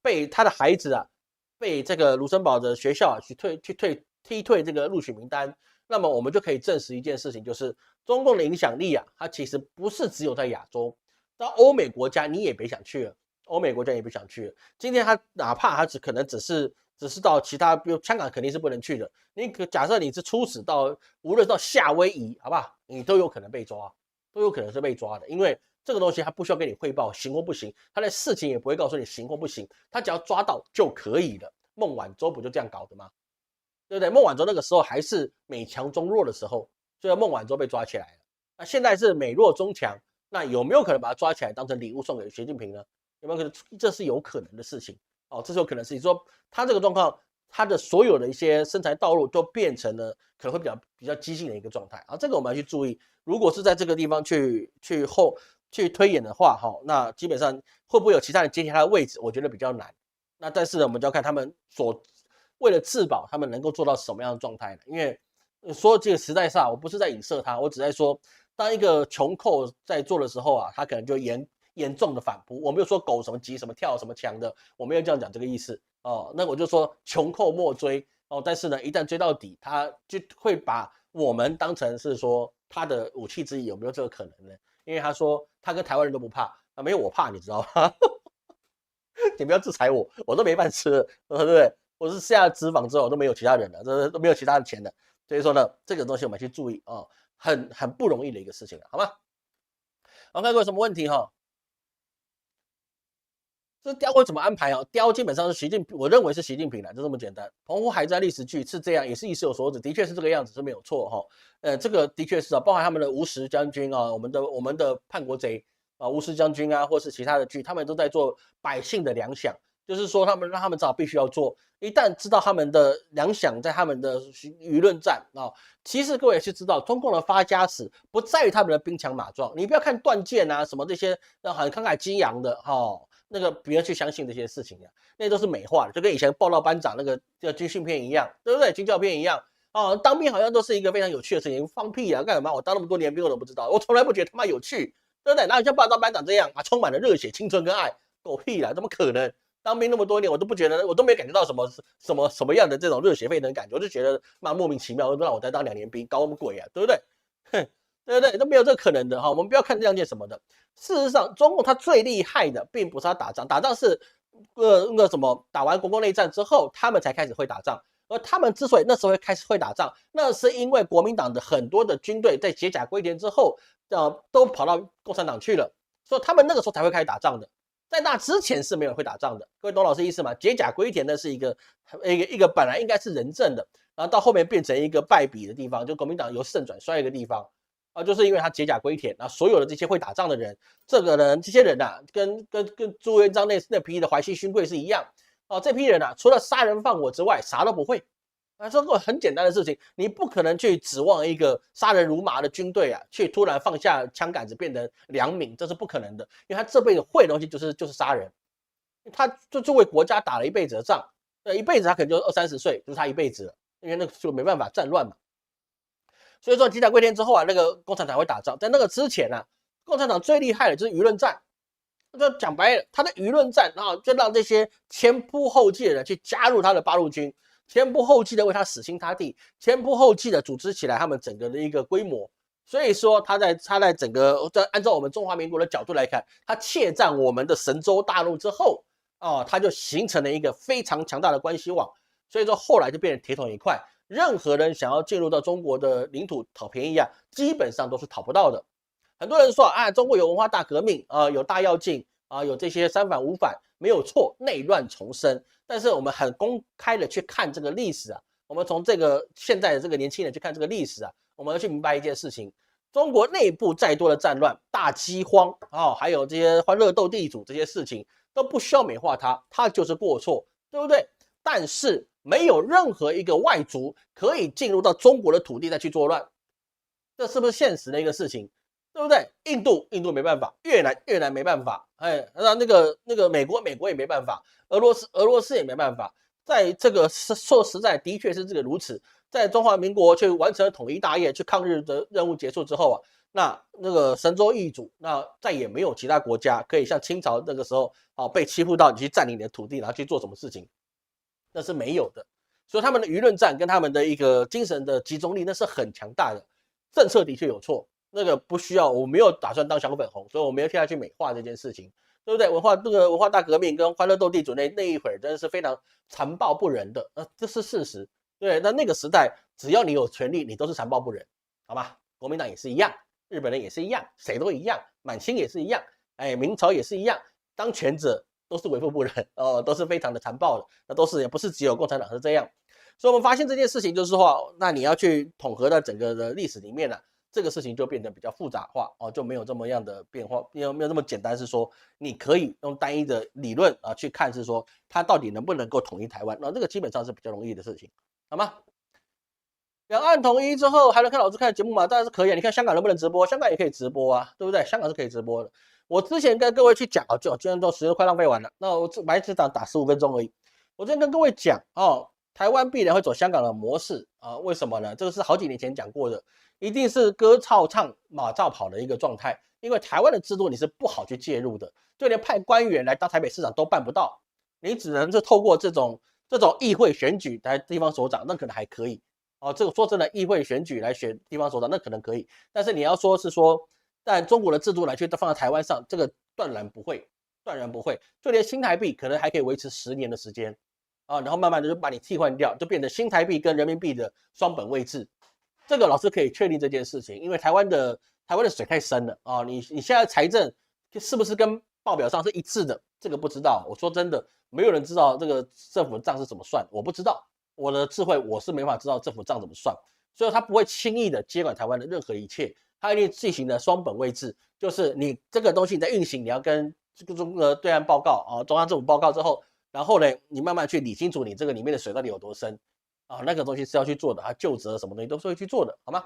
被他的孩子被这个卢森堡的学校踢退这个录取名单，那么我们就可以证实一件事情，就是中共的影响力它其实不是只有在亚洲，到欧美国家你也别想去了，欧美国家也别想去了。今天他哪怕他可能只是到其他，比如香港肯定是不能去的。你假设你是出使到，无论到夏威夷，好不好？你都有可能被抓，都有可能是被抓的，因为这个东西他不需要给你汇报行或不行，他的事情也不会告诉你行或不行，他只要抓到就可以了。孟晚舟不就这样搞的吗？对不对？孟晚舟那个时候还是美强中弱的时候，所以孟晚舟被抓起来了。那现在是美弱中强，那有没有可能把他抓起来当成礼物送给习近平呢？有没有可能？这是有可能的事情哦，这是有可能的事情。说他这个状况，他的所有的一些生财道路都变成了可能会比较激进的一个状态啊，这个我们要去注意。如果是在这个地方去推演的话，哈，那基本上会不会有其他人接替他的位置？我觉得比较难。那但是呢，我们就要看他们为了自保，他们能够做到什么样的状态呢？因为说这个时代上，我不是在影射他，我只在说，当一个穷寇在做的时候啊，他可能就严重的反扑。我没有说狗什么急什么跳什么强的，我没有这样讲这个意思哦。那我就说穷寇莫追哦，但是呢，一旦追到底，他就会把我们当成是说他的武器之一，有没有这个可能呢？因为他说他跟台湾人都不怕啊，没有我怕，你知道吗？你不要制裁我，我都没饭吃了，对不对？我是下了脂肪之后都没有其他人了，这都没有其他的钱了。所以说呢，这个东西我们去注意哦，很不容易的一个事情了，好吗？好，看各位有什么问题哈？这雕会怎么安排啊？雕基本上是习近平，我认为是习近平的，就这么简单。澎湖海战历史剧是这样，也是意思有所指，的确是这个样子是没有错哈。这个的确是啊，包含他们的吴石将军啊，我们的叛国贼啊，吴石将军啊，或是其他的剧，他们都在做百姓的粮饷，就是说他们让他们知道必须要做。一旦知道他们的粮饷在他们的舆论战啊，其实各位也是知道，中共的发家史不在于他们的兵强马壮，你不要看断剑啊什么这些很慷慨激昂的哈。那个不要去相信这些事情呀，那都是美化的，就跟以前报道班长那个军训片一样，对不对？军教片一样哦，当兵好像都是一个非常有趣的事情，放屁啊，干什么？我当那么多年兵我都不知道，我从来不觉得他妈有趣，对不对？哪有像报道班长这样啊，充满了热血、青春跟爱？狗屁啦，怎么可能？当兵那么多年，我都不觉得，我都没感觉到什么样的这种热血沸腾感觉，我就觉得妈莫名其妙，让我再当2年兵，搞什么鬼啊，对不对？哼，对不对？都没有这个可能的哈，我们不要看亮剑什么的。事实上，中共它最厉害的并不是它打仗，打仗是那个什么，打完国共内战之后，他们才开始会打仗。而他们之所以那时候开始会打仗，那是因为国民党的很多的军队在解甲归田之后，都跑到共产党去了，所以他们那个时候才会开始打仗的。在那之前是没有人会打仗的。各位懂老师意思吗？解甲归田的是一个本来应该是仁政的，然后到后面变成一个败笔的地方，就国民党由盛转衰一个地方。就是因为他解甲归田，那所有的这些会打仗的人，这些人啊，跟朱元璋那批的淮西勋贵是一样这批人啊，除了杀人放火之外，啥都不会。这个很简单的事情，你不可能去指望一个杀人如麻的军队啊，去突然放下枪杆子变成良民，这是不可能的，因为他这辈子会的东西就是杀人，他就为国家打了一辈子的仗，一辈子他可能就20-30岁，就是他一辈子了，因为那个就没办法战乱嘛。所以说，解甲归田之后啊，那个共产党会打仗。在那个之前啊，共产党最厉害的就是舆论战。就讲白了，他的舆论战就让这些前仆后继的人去加入他的八路军，前仆后继的为他死心塌地，前仆后继的组织起来他们整个的一个规模。所以说，他在整个按照我们中华民国的角度来看，他窃占我们的神州大陆之后他就形成了一个非常强大的关系网。所以说后来就变成铁桶一块。任何人想要进入到中国的领土讨便宜啊，基本上都是讨不到的。很多人说中国有文化大革命有大跃进有这些三反五反，没有错，内乱重生。但是我们很公开的去看这个历史啊，我们从这个现在的这个年轻人去看这个历史啊，我们要去明白一件事情：中国内部再多的战乱、大饥荒还有这些欢乐斗地主这些事情，都不需要美化它就是过错，对不对？但是没有任何一个外族可以进入到中国的土地再去作乱，这是不是现实的一个事情？对不对？印度没办法，越南没办法，那个美国也没办法，俄罗斯也没办法。在这个说实在，的确是这个如此。在中华民国去完成了统一大业，去抗日的任务结束之后那个神州易主，那再也没有其他国家可以像清朝那个时候被欺负到你去占领你的土地，然后去做什么事情。那是没有的。所以他们的舆论战跟他们的一个精神的集中力，那是很强大的。政策的确有错，那个不需要，我没有打算当小粉红，所以我没有替他去美化这件事情，对不对？文化大革命跟欢乐斗地主那一会儿真的是非常残暴不仁的，这是事实。对，那个时代，只要你有权利，你都是残暴不仁，好吗？国民党也是一样，日本人也是一样，谁都一样。满清也是一样，明朝也是一样，当权者都是为富不仁都是非常的残暴的，那都是也不是只有共产党是这样。所以我们发现这件事情就是说，那你要去统合到整个的历史里面呢，这个事情就变得比较复杂化就没有这么样的变化，没有这么简单，是说你可以用单一的理论去看，是说它到底能不能够统一台湾，那这个基本上是比较容易的事情，好吗？两岸统一之后还能看老师看的节目吗？当然是可以啊。你看香港能不能直播？香港也可以直播啊，对不对？香港是可以直播的。我之前跟各位去讲就今天都时间快浪费完了，那我本来只打15分钟而已。我之前跟各位讲台湾必然会走香港的模式为什么呢？这个是好几年前讲过的，一定是歌照唱马照跑的一个状态，因为台湾的制度你是不好去介入的，就连派官员来当台北市长都办不到，你只能是透过这种议会选举来地方首长，那可能还可以这个说真的，议会选举来选地方首长那可能可以，但是你要说是说，但中国的制度来去放在台湾上，这个断然不会，断然不会，就连新台币可能还可以维持10年的时间。然后慢慢的就把你替换掉，就变成新台币跟人民币的双本位制。这个老师可以确定这件事情，因为台湾的水太深了你现在财政是不是跟报表上是一致的？这个不知道。我说真的，没有人知道这个政府账是怎么算，我不知道。我的智慧我是没法知道政府账怎么算，所以他不会轻易的接管台湾的任何一切，他一定进行的双本位制，就是你这个东西你在运行，你要跟这个中国对岸报告中央政府报告之后。然后呢，你慢慢去理清楚你这个里面的水到底有多深那个东西是要去做的，究责什么东西都是会去做的，好吗？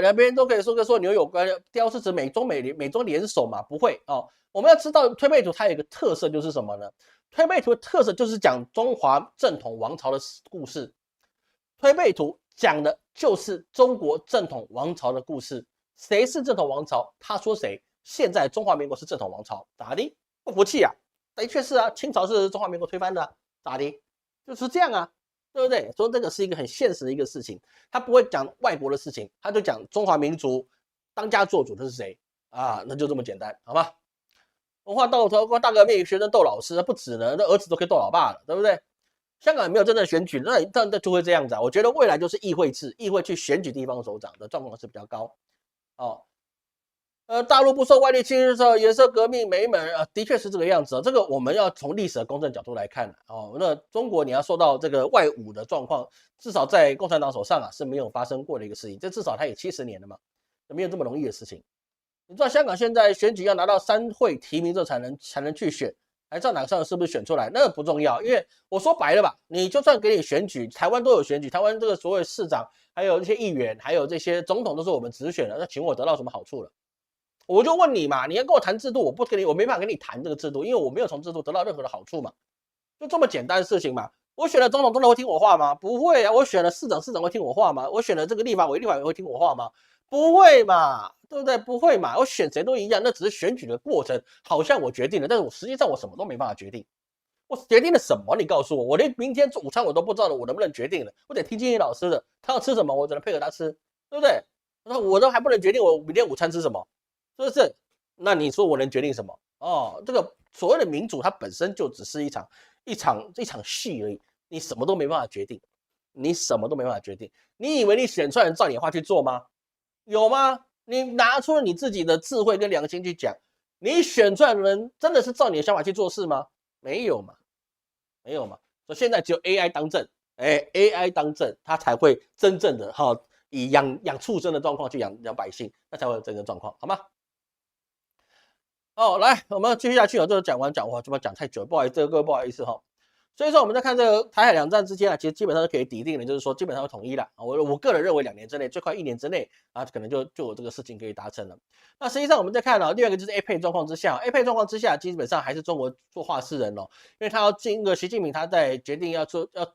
两边都可以说牛有关，雕是指美中联手嘛？不会我们要知道推背图它有一个特色就是什么呢？推背图的特色就是讲中华正统王朝的故事，推背图讲的就是中国正统王朝的故事。谁是正统王朝？他说谁？现在中华民国是正统王朝，咋的？不服气啊？的确是啊，清朝是中华民国推翻的咋的？就是这样啊，对不对？所以这个是一个很现实的一个事情，他不会讲外国的事情，他就讲中华民族当家做主的是谁那就这么简单，好吗？文化大革命，学生斗老师不止呢，那儿子都可以斗老爸了，对不对？香港也没有真正选举，那就会这样子我觉得未来就是议会制，议会去选举地方首长的状况是比较高大陆不受外力侵入之后，颜色革命没门的确是这个样子这个我们要从历史的公正角度来看那中国你要受到这个外侮的状况，至少在共产党手上是没有发生过的一个事情，这至少它也70年了嘛，没有这么容易的事情。你知道香港现在选举要拿到3会提名之后才能去选，还知道哪个上是不是选出来，那个不重要，因为我说白了吧，你就算给你选举，台湾都有选举，台湾这个所有市长，还有这些议员，还有这些总统都是我们直选的，那请我得到什么好处了？我就问你嘛，你要跟我谈制度，我没办法跟你谈这个制度，因为我没有从制度得到任何的好处嘛，就这么简单的事情嘛。我选了总统，总统会听我话吗？不会啊。我选了市长，市长会听我话吗？我选了这个立法委会听我话吗？不会嘛，对不对？不会嘛。我选谁都一样，那只是选举的过程，好像我决定了，但是我实际上我什么都没办法决定。我决定了什么？你告诉我，我连明天做午餐我都不知道了，我能不能决定了？我得听金英老师的，他要吃什么，我只能配合他吃，对不对？那我都还不能决定我明天午餐吃什么。是不是？那你说我能决定什么？这个所谓的民主，它本身就只是一场戏而已，你什么都没办法决定，你什么都没办法决定。你以为你选出来人照你的话去做吗？有吗？你拿出了你自己的智慧跟良心去讲，你选出来的人真的是照你的想法去做事吗？没有嘛，没有嘛。所以现在只有 AI 当政，AI 当政，它才会真正的以养畜生的状况去养百姓，那才会有这个状况，好吗？来，我们继续下去这个讲完这么讲太久，不好意思，各位不好意思所以说我们在看这个台海两战之间其实基本上是可以拟定的，就是说基本上会统一了我个人认为2年之内，最快1年之内可能就有这个事情可以达成了。那实际上我们在看另外一个就是 APEC 状况之下，APEC 状况之下基本上还是中国做话事人因为他要经过习近平他在决定要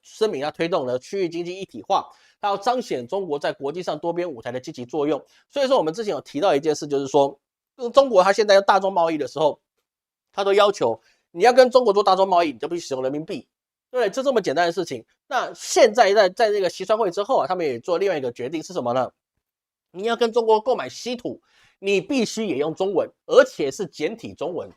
声明要推动了区域经济一体化，他要彰显中国在国际上多边舞台的积极作用。所以说我们之前有提到一件事，就是说中国他现在要大宗贸易的时候，他都要求你要跟中国做大宗贸易，你就必须使用人民币。对，就这么简单的事情。那现在在这个习川会之后他们也做另外一个决定是什么呢？你要跟中国购买稀土，你必须也用中文，而且是简体中文。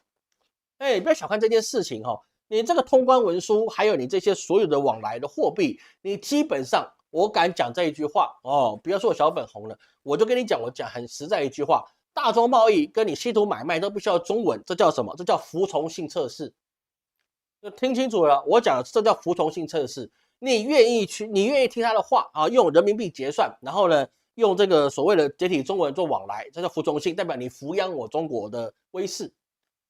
不要小看这件事情你这个通关文书，还有你这些所有的往来的货币，你基本上我敢讲这一句话不要说我小粉红了，我就跟你讲，我讲很实在一句话，大宗贸易跟你稀土买卖都必须要中文，这叫什么？这叫服从性测试。就听清楚了，我讲的这叫服从性测试。你愿意听他的话啊，用人民币结算，然后呢，用这个所谓的简体中文做往来，这叫服从性，代表你抚养我中国的威势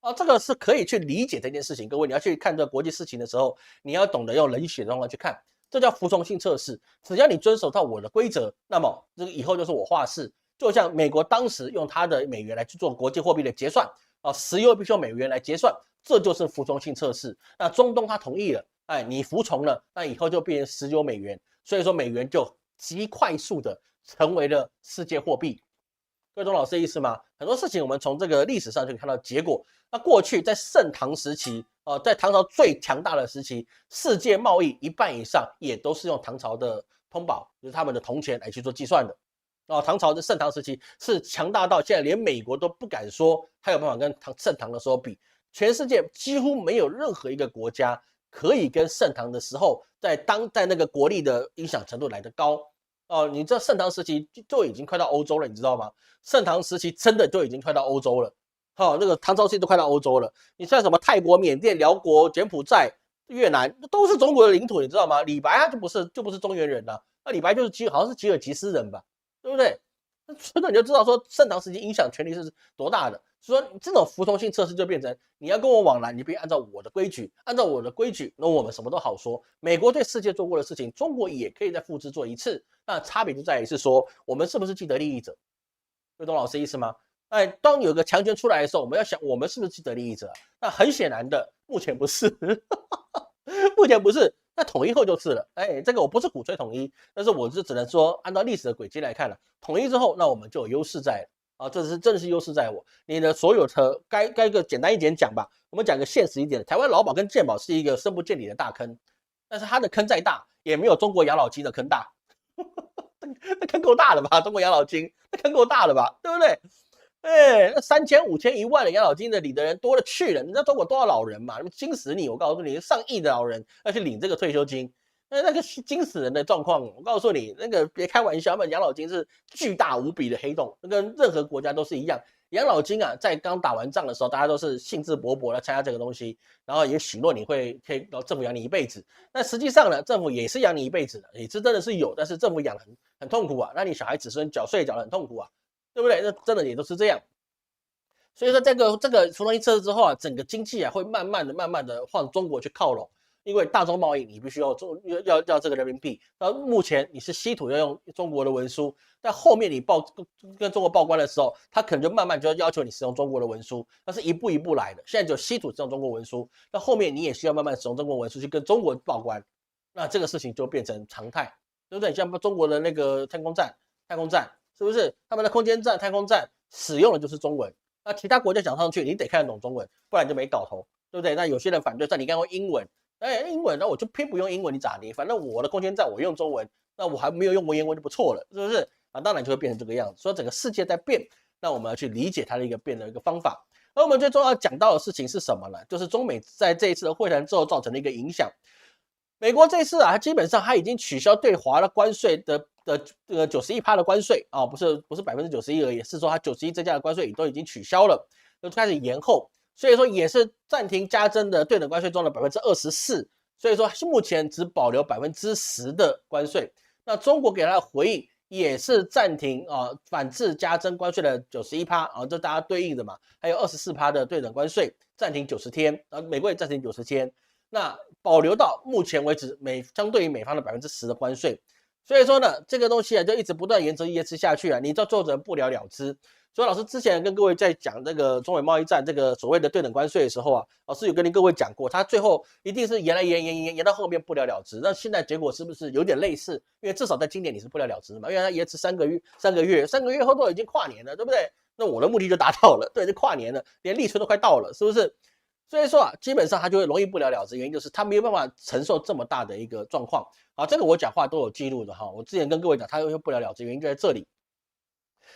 啊，这个是可以去理解这件事情。各位，你要去看这国际事情的时候，你要懂得用冷血的方法去看，这叫服从性测试。只要你遵守到我的规则，那么这个以后就是我话事。就像美国当时用它的美元来去做国际货币的结算啊，石油必须用美元来结算，这就是服从性测试。那中东他同意了，哎，你服从了，那以后就变成石油美元，所以说美元就极快速的成为了世界货币。各位懂老师的意思吗？很多事情我们从这个历史上就可以看到结果。那过去在盛唐时期，在唐朝最强大的时期，世界贸易一半以上也都是用唐朝的通宝，就是他们的铜钱来去做计算的。唐朝的盛唐时期是强大到现在连美国都不敢说他有办法跟盛唐的时候比，全世界几乎没有任何一个国家可以跟盛唐的时候在那个国力的影响程度来得高。你这盛唐时期就已经快到欧洲了，你知道吗？盛唐时期真的就已经快到欧洲了。那个唐朝时期都快到欧洲了。你像什么泰国、缅甸、辽国、柬埔寨、越南，都是中国的领土，你知道吗？李白他就不是中原人了，那李白就是好像是吉尔吉斯人吧，对不对？所以你就知道说盛唐时期影响权力是多大的。所以说这种服从性测试就变成你要跟我往来，你必须按照我的规矩，按照我的规矩，那我们什么都好说。美国对世界做过的事情，中国也可以再复制做一次。那差别就在于是说，我们是不是既得利益者？会懂老师意思吗？哎，当有个强权出来的时候，我们要想我们是不是既得利益者？那很显然的，目前不是，目前不是。那统一后就是了。哎，这个我不是鼓吹统一，但是我就只能说，按照历史的轨迹来看了，统一之后，那我们就有优势在了。这是真的是优势在我。你的所有的该个简单一点讲吧，我们讲个现实一点的，台湾劳保跟健保是一个深不见底的大坑，但是它的坑再大，也没有中国养老金的坑大。那坑够大了吧？中国养老金那坑够大了吧？对不对？哎，那3000、5000、1万的养老金的领的人多了去了。你知道中国多少老人嘛？惊死你！我告诉你，上亿的老人要去领这个退休金，那个惊死人的状况。我告诉你，那个别开玩笑，他们养老金是巨大无比的黑洞，那跟任何国家都是一样。养老金啊，在刚打完仗的时候，大家都是兴致勃勃来参加这个东西，然后也许诺你可以政府养你一辈子。那实际上呢，政府也是养你一辈子的，也是真的是有，但是政府养很痛苦啊。那你小孩子孙缴税缴得很痛苦啊。对不对？那真的也都是这样。所以说这个服从性测试之后啊，整个经济啊会慢慢的往中国去靠拢，因为大宗贸易你必须要这个人民币。然后目前你是稀土要用中国的文书，但后面你跟中国报关的时候，他可能就慢慢就要求你使用中国的文书，那是一步一步来的。现在就稀土使用中国文书，那后面你也需要慢慢使用中国文书去跟中国报关，那这个事情就变成常态，对不对？像中国的那个太空站。是不是他们的空间站、太空站使用的就是中文？那其他国家讲上去，你得看得懂中文，不然就没搞头，对不对？那有些人反对，说你刚用英文，英文，那我就偏不用英文，你咋的？反正我的空间站我用中文，那我还没有用文言文就不错了，是不是？当然就会变成这个样子。所以整个世界在变，那我们要去理解它的一个变的一个方法。而我们最重要讲到的事情是什么呢？就是中美在这一次的会谈之后造成的一个影响。美国这次啊，基本上它已经取消对华的关税的91%的关税啊，不是91%而已，是说它91%增加的关税都已经取消了，就开始延后，所以说也是暂停加征的对等关税中的24%，所以说目前只保留10%的关税。那中国给它的回应也是暂停反制加征关税的91%啊，这大家对应的嘛，还有24%的对等关税暂停90天，美国也暂停90天。那保留到目前为止相对于美方的10%的关税，所以说呢，这个东西啊就一直不断延迟下去啊，你到最后只能不了了之。所以老师之前跟各位在讲这个中美贸易战这个所谓的对等关税的时候啊，老师有跟各位讲过，他最后一定是延来延到后面不了了之。那现在结果是不是有点类似？因为至少在今年你是不了了之嘛，因为它延迟3个月后都已经跨年了，对不对？那我的目的就达到了，对，就跨年了，连立春都快到了，是不是？所以说啊，基本上他就会容易不了了之，原因就是他没有办法承受这么大的一个状况。这个我讲话都有记录的哈，我之前跟各位讲，他会不了了之，原因就在这里。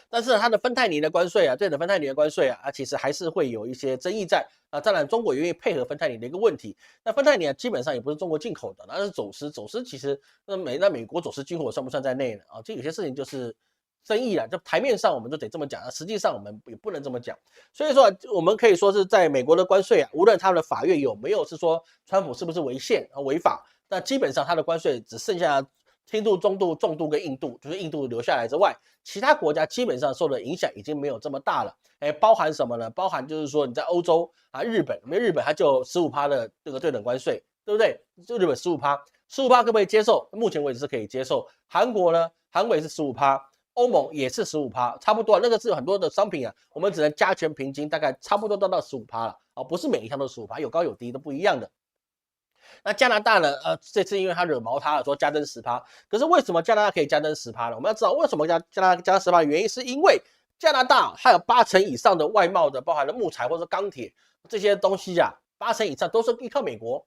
但是它的芬太尼的关税啊，对的芬太尼的关税啊，其实还是会有一些争议在啊。当然，中国也愿意配合芬太尼的一个问题。那芬太尼啊，基本上也不是中国进口的，那是走私。走私其实美国走私军火算不算在内呢？这有些事情就是争议啦，就台面上我们就得这么讲，实际上我们也不能这么讲。所以说，我们可以说是在美国的关税啊，无论他们的法院有没有是说川普是不是违宪啊违法，那基本上他的关税只剩下轻度、中度、重度跟印度，就是印度留下来之外，其他国家基本上受的影响已经没有这么大了。包含什么呢？包含就是说你在欧洲啊，日本，因为日本它就15%的这个对等关税，对不对？就日本15%，15%可不可以接受？目前为止是可以接受。韩国呢？韩国也是15%，欧盟也是15%，差不多。那个是很多的商品啊，我们只能加权平均，大概差不多都到15%了啊，不是每一项都15%，有高有低，都不一样的。那加拿大呢？这次因为他惹毛他了，说加征10%。可是为什么加拿大可以加征10%呢？我们要知道为什么加拿大加10%的原因，是因为加拿大还有80%以上的外贸的，包含了木材或者钢铁这些东西啊，80%以上都是依靠美国。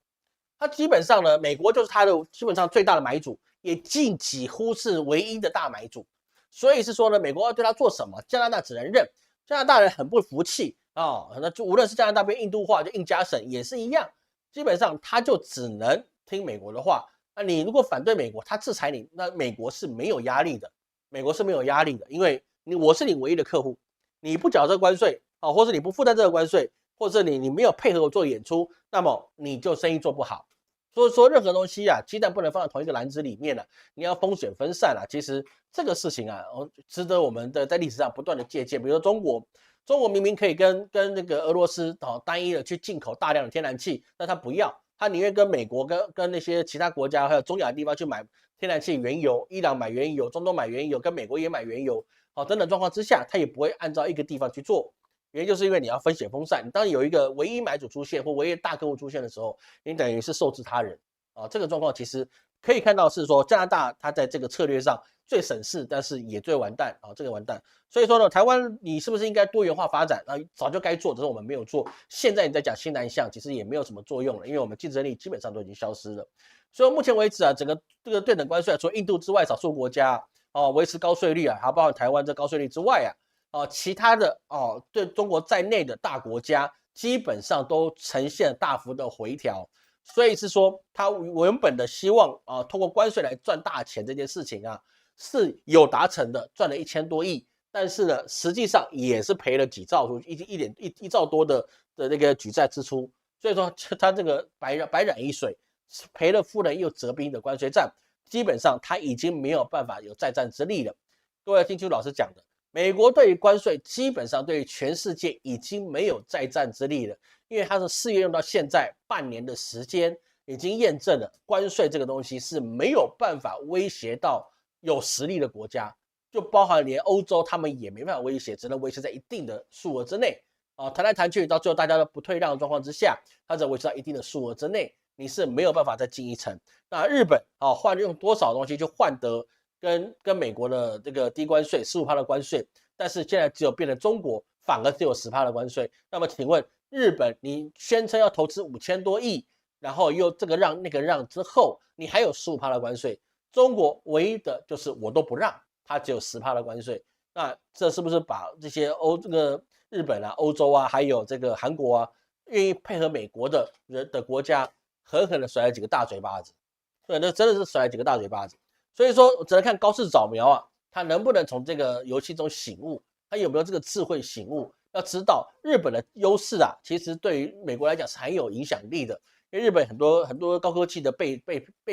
它基本上呢，美国就是它的基本上最大的买主，也几乎是唯一的大买主。所以是说呢，美国要对他做什么，加拿大只能认。加拿大人很不服气啊，那就无论是加拿大变印度化，就印加省也是一样。基本上他就只能听美国的话。那你如果反对美国，他制裁你，那美国是没有压力的。美国是没有压力的，因为我是你唯一的客户，你不缴这个关税啊，或者你不负担这个关税，或者你没有配合我做演出，那么你就生意做不好。所以说任何东西啊，鸡蛋不能放在同一个篮子里面了，你要风险分散了。其实这个事情啊，值得我们的在历史上不断的借鉴。比如说中国明明可以跟那个俄罗斯单一的去进口大量的天然气，但他不要，他宁愿跟美国跟那些其他国家还有中亚地方去买天然气、原油，伊朗买原油，中东买原油，跟美国也买原油，等等状况之下，他也不会按照一个地方去做。原因就是因为你要分血分散，你当有一个唯一买主出现或唯一大客户出现的时候，你等于是受制他人啊。这个状况其实可以看到是说加拿大它在这个策略上最省事，但是也最完蛋啊，这个完蛋。所以说呢，台湾你是不是应该多元化发展啊？早就该做，只是我们没有做。现在你在讲新南向，其实也没有什么作用了，因为我们竞争力基本上都已经消失了。所以目前为止啊，整个这个对等关税，除了印度之外，少数国家维持高税率啊，还包括台湾这高税率之外啊。其他的对中国在内的大国家基本上都呈现大幅的回调，所以是说他原本的希望通过关税来赚大钱这件事情啊是有达成的，赚了1000多亿，但是呢实际上也是赔了几兆，一兆多的那个举债支出，所以说他这个白染一水，赔了夫人又折兵的关税战，基本上他已经没有办法有再战之力了。各位听清楚老师讲的。美国对于关税基本上对于全世界已经没有再战之力了，因为它是4月用到现在半年的时间，已经验证了关税这个东西是没有办法威胁到有实力的国家，就包含连欧洲他们也没办法威胁，只能维持在一定的数额之内谈来谈去到最后大家都不退让的状况之下，它只维持在一定的数额之内，你是没有办法再进一层。那日本换用多少东西就换得跟美国的这个低关税15%的关税，但是现在只有变成中国反而只有10%的关税。那么请问日本，你宣称要投资5000多亿，然后又这个让那个让之后，你还有15%的关税，中国唯一的就是我都不让，它只有10%的关税。那这是不是把这些这个日本啊、欧洲啊，还有这个韩国啊，愿意配合美国的国家，狠狠的甩了几个大嘴巴子？对，那真的是甩了几个大嘴巴子。所以说，只能看高市早苗啊，他能不能从这个游戏中醒悟，他有没有这个智慧醒悟？要知道，日本的优势啊，其实对于美国来讲是很有影响力的，因为日本很多高科技的备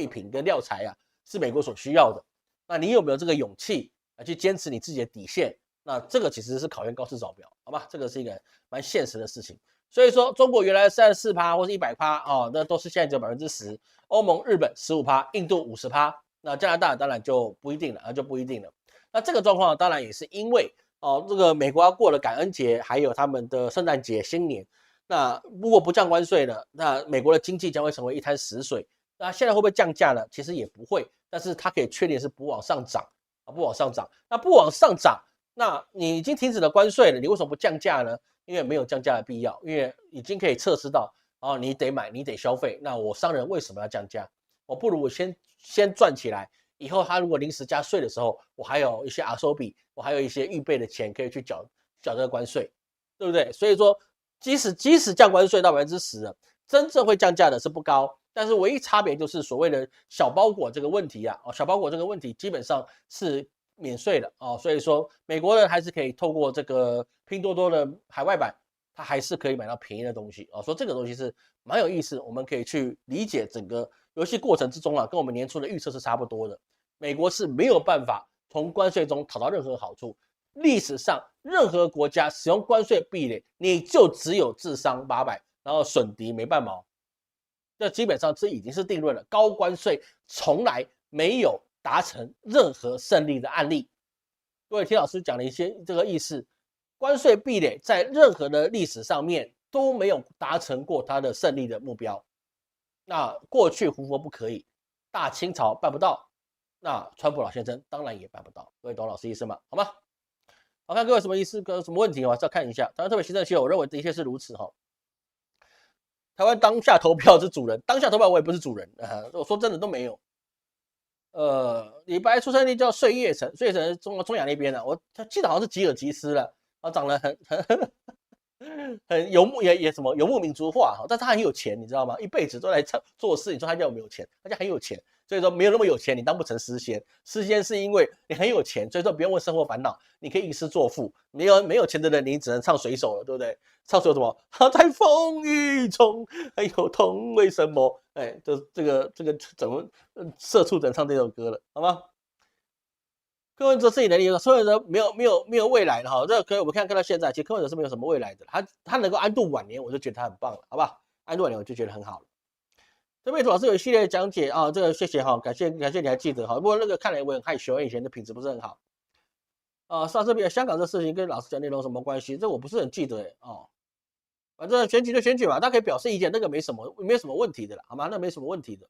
品跟料材啊，是美国所需要的。那你有没有这个勇气去坚持你自己的底线？那这个其实是考验高市早苗，好吧？这个是一个蛮现实的事情。所以说，中国原来34%或是100%那都是现在只有10%。欧盟、日本15%，印度50%。那加拿大当然就不一定了，那这个状况当然也是因为这个美国要过了感恩节，还有他们的圣诞节、新年。那如果不降关税呢，那美国的经济将会成为一滩死水。那现在会不会降价呢？其实也不会，但是它可以确定是不往上涨不往上涨。那不往上涨，那你已经停止了关税了，你为什么不降价呢？因为没有降价的必要，因为已经可以测试到你得买，你得消费。那我商人为什么要降价？我不如我先赚起来，以后他如果临时加税的时候，我还有一些收比，我还有一些预备的钱可以去缴这个关税，对不对？所以说，即使降关税到10%了，真正会降价的是不高，但是唯一差别就是所谓的小包裹这个问题啊，小包裹这个问题基本上是免税的哦，所以说美国人还是可以透过这个拼多多的海外版，它还是可以买到便宜的东西哦。说这个东西是蛮有意思，我们可以去理解整个游戏过程之中啊，跟我们年初的预测是差不多的。美国是没有办法从关税中讨到任何好处，历史上任何国家使用关税壁垒，你就只有智商800，然后损敌没半毛。这基本上这已经是定论了，高关税从来没有达成任何胜利的案例。各位听老师讲了一些这个意思，关税壁垒在任何的历史上面都没有达成过它的胜利的目标。那过去胡佛不可以，大清朝办不到，那川普老先生当然也办不到。各位懂老师意思吗？好吗？好，看各位什么意思，各位什么问题，我还是要看一下。台湾特别行政区，我认为的确是如此哈。台湾当下投票是主人，当下投票我也不是主人啊。我说真的都没有。李白出生地叫碎叶城，碎叶城是中亚那边的，我记得好像是吉尔吉斯了，长得很游牧也什么游牧民族化哈，但是他很有钱，你知道吗？一辈子都来做事，你说他家有没有钱？他家很有钱，所以说没有那么有钱，你当不成诗仙。诗仙是因为你很有钱，所以说不用问生活烦恼，你可以吟诗作赋。没有钱的人，你只能唱水手了，对不对？唱水手什么？他在风雨中还有痛，为什么？哎，这个怎么社畜只能唱这首歌了，好吗？柯文哲自己能力，柯文哲没有未来的哈，这个我们看到现在，其实柯文哲是没有什么未来的，他能够安度晚年，我就觉得他很棒了，好吧？安度晚年我就觉得很好了。这边主老师有一系列讲解啊，这个谢谢哈，感谢你还记得哈，不过那个看来我很害羞，以前的品质不是很好。上次香港这事情跟老师讲内容什么关系？这我不是很记得哦。反正选举就选举嘛，大家可以表示意见，那个没什么问题的啦，好吗？那没什么问题的。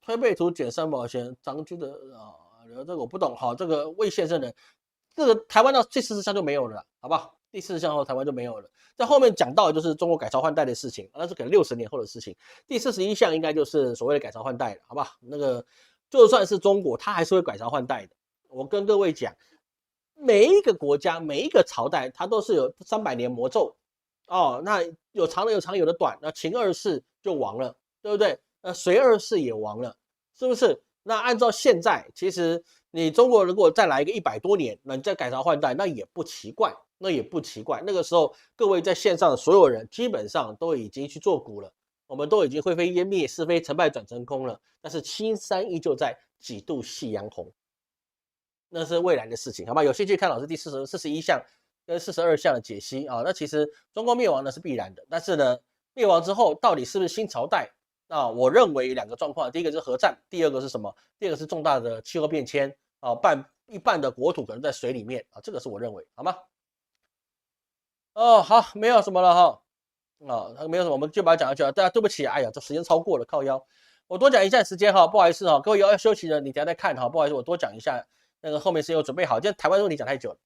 推背图减三保险，张居的这个我不懂哈，这个未现身人，这个台湾到第40项就没有了，好不好？第40项后台湾就没有了。在后面讲到的就是中国改朝换代的事情，那是可能60年后的事情。第41项应该就是所谓的改朝换代了，好不好？那个就算是中国，它还是会改朝换代的。我跟各位讲，每一个国家每一个朝代，它都是有300年魔咒哦。那有长的有长，有的短。那秦二世就亡了，对不对？隋二世也亡了，是不是？那按照现在，其实你中国如果再来一个100多年，那你再改朝换代，那也不奇怪，那个时候，各位在线上的所有人，基本上都已经去做股了，我们都已经灰飞烟灭，是非成败转成空了。但是青山依旧在，几度夕阳红，那是未来的事情，好吧？有兴趣看老师第41项跟42项的解析啊。那其实中国灭亡呢是必然的，但是呢，灭亡之后到底是不是新朝代？我认为2个状况，第一个是核战，第二个是什么？第二个是重大的气候变迁啊，一半的国土可能在水里面啊，这个是我认为，好吗？好，没有什么了哈。没有什么，我们就把它讲下去了。大家对不起，哎呀，这时间超过了，靠腰。我多讲一下时间哈，不好意思哈，各位要休息的，你等下再看哈，不好意思，我多讲一下，那个后面时间有准备好，今天台湾问题讲太久了。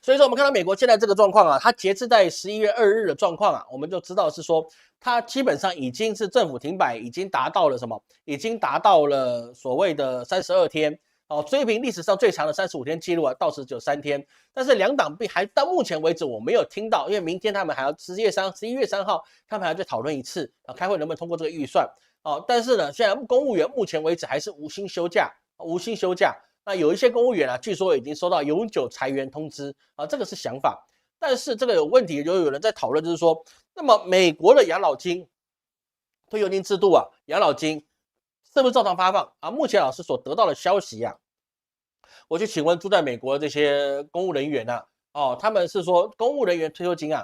所以说，我们看到美国现在这个状况啊，它截至在11月2日的状况啊，我们就知道是说，它基本上已经是政府停摆，已经达到了什么？已经达到了所谓的32天，追平历史上最长的35天记录啊，到时只有3天。但是两党还到目前为止我没有听到，因为明天他们还要11月3号，他们还要再讨论一次开会能不能通过这个预算。但是呢，现在公务员目前为止还是无薪休假。那有一些公务员啊，据说已经收到永久裁员通知啊，这个是想法。但是这个有问题，就有人在讨论，就是说，那么美国的养老金、退休金制度啊，养老金是不是照常发放啊？目前老师所得到的消息啊，我去请问住在美国的这些公务人员啊，他们是说公务人员退休金啊，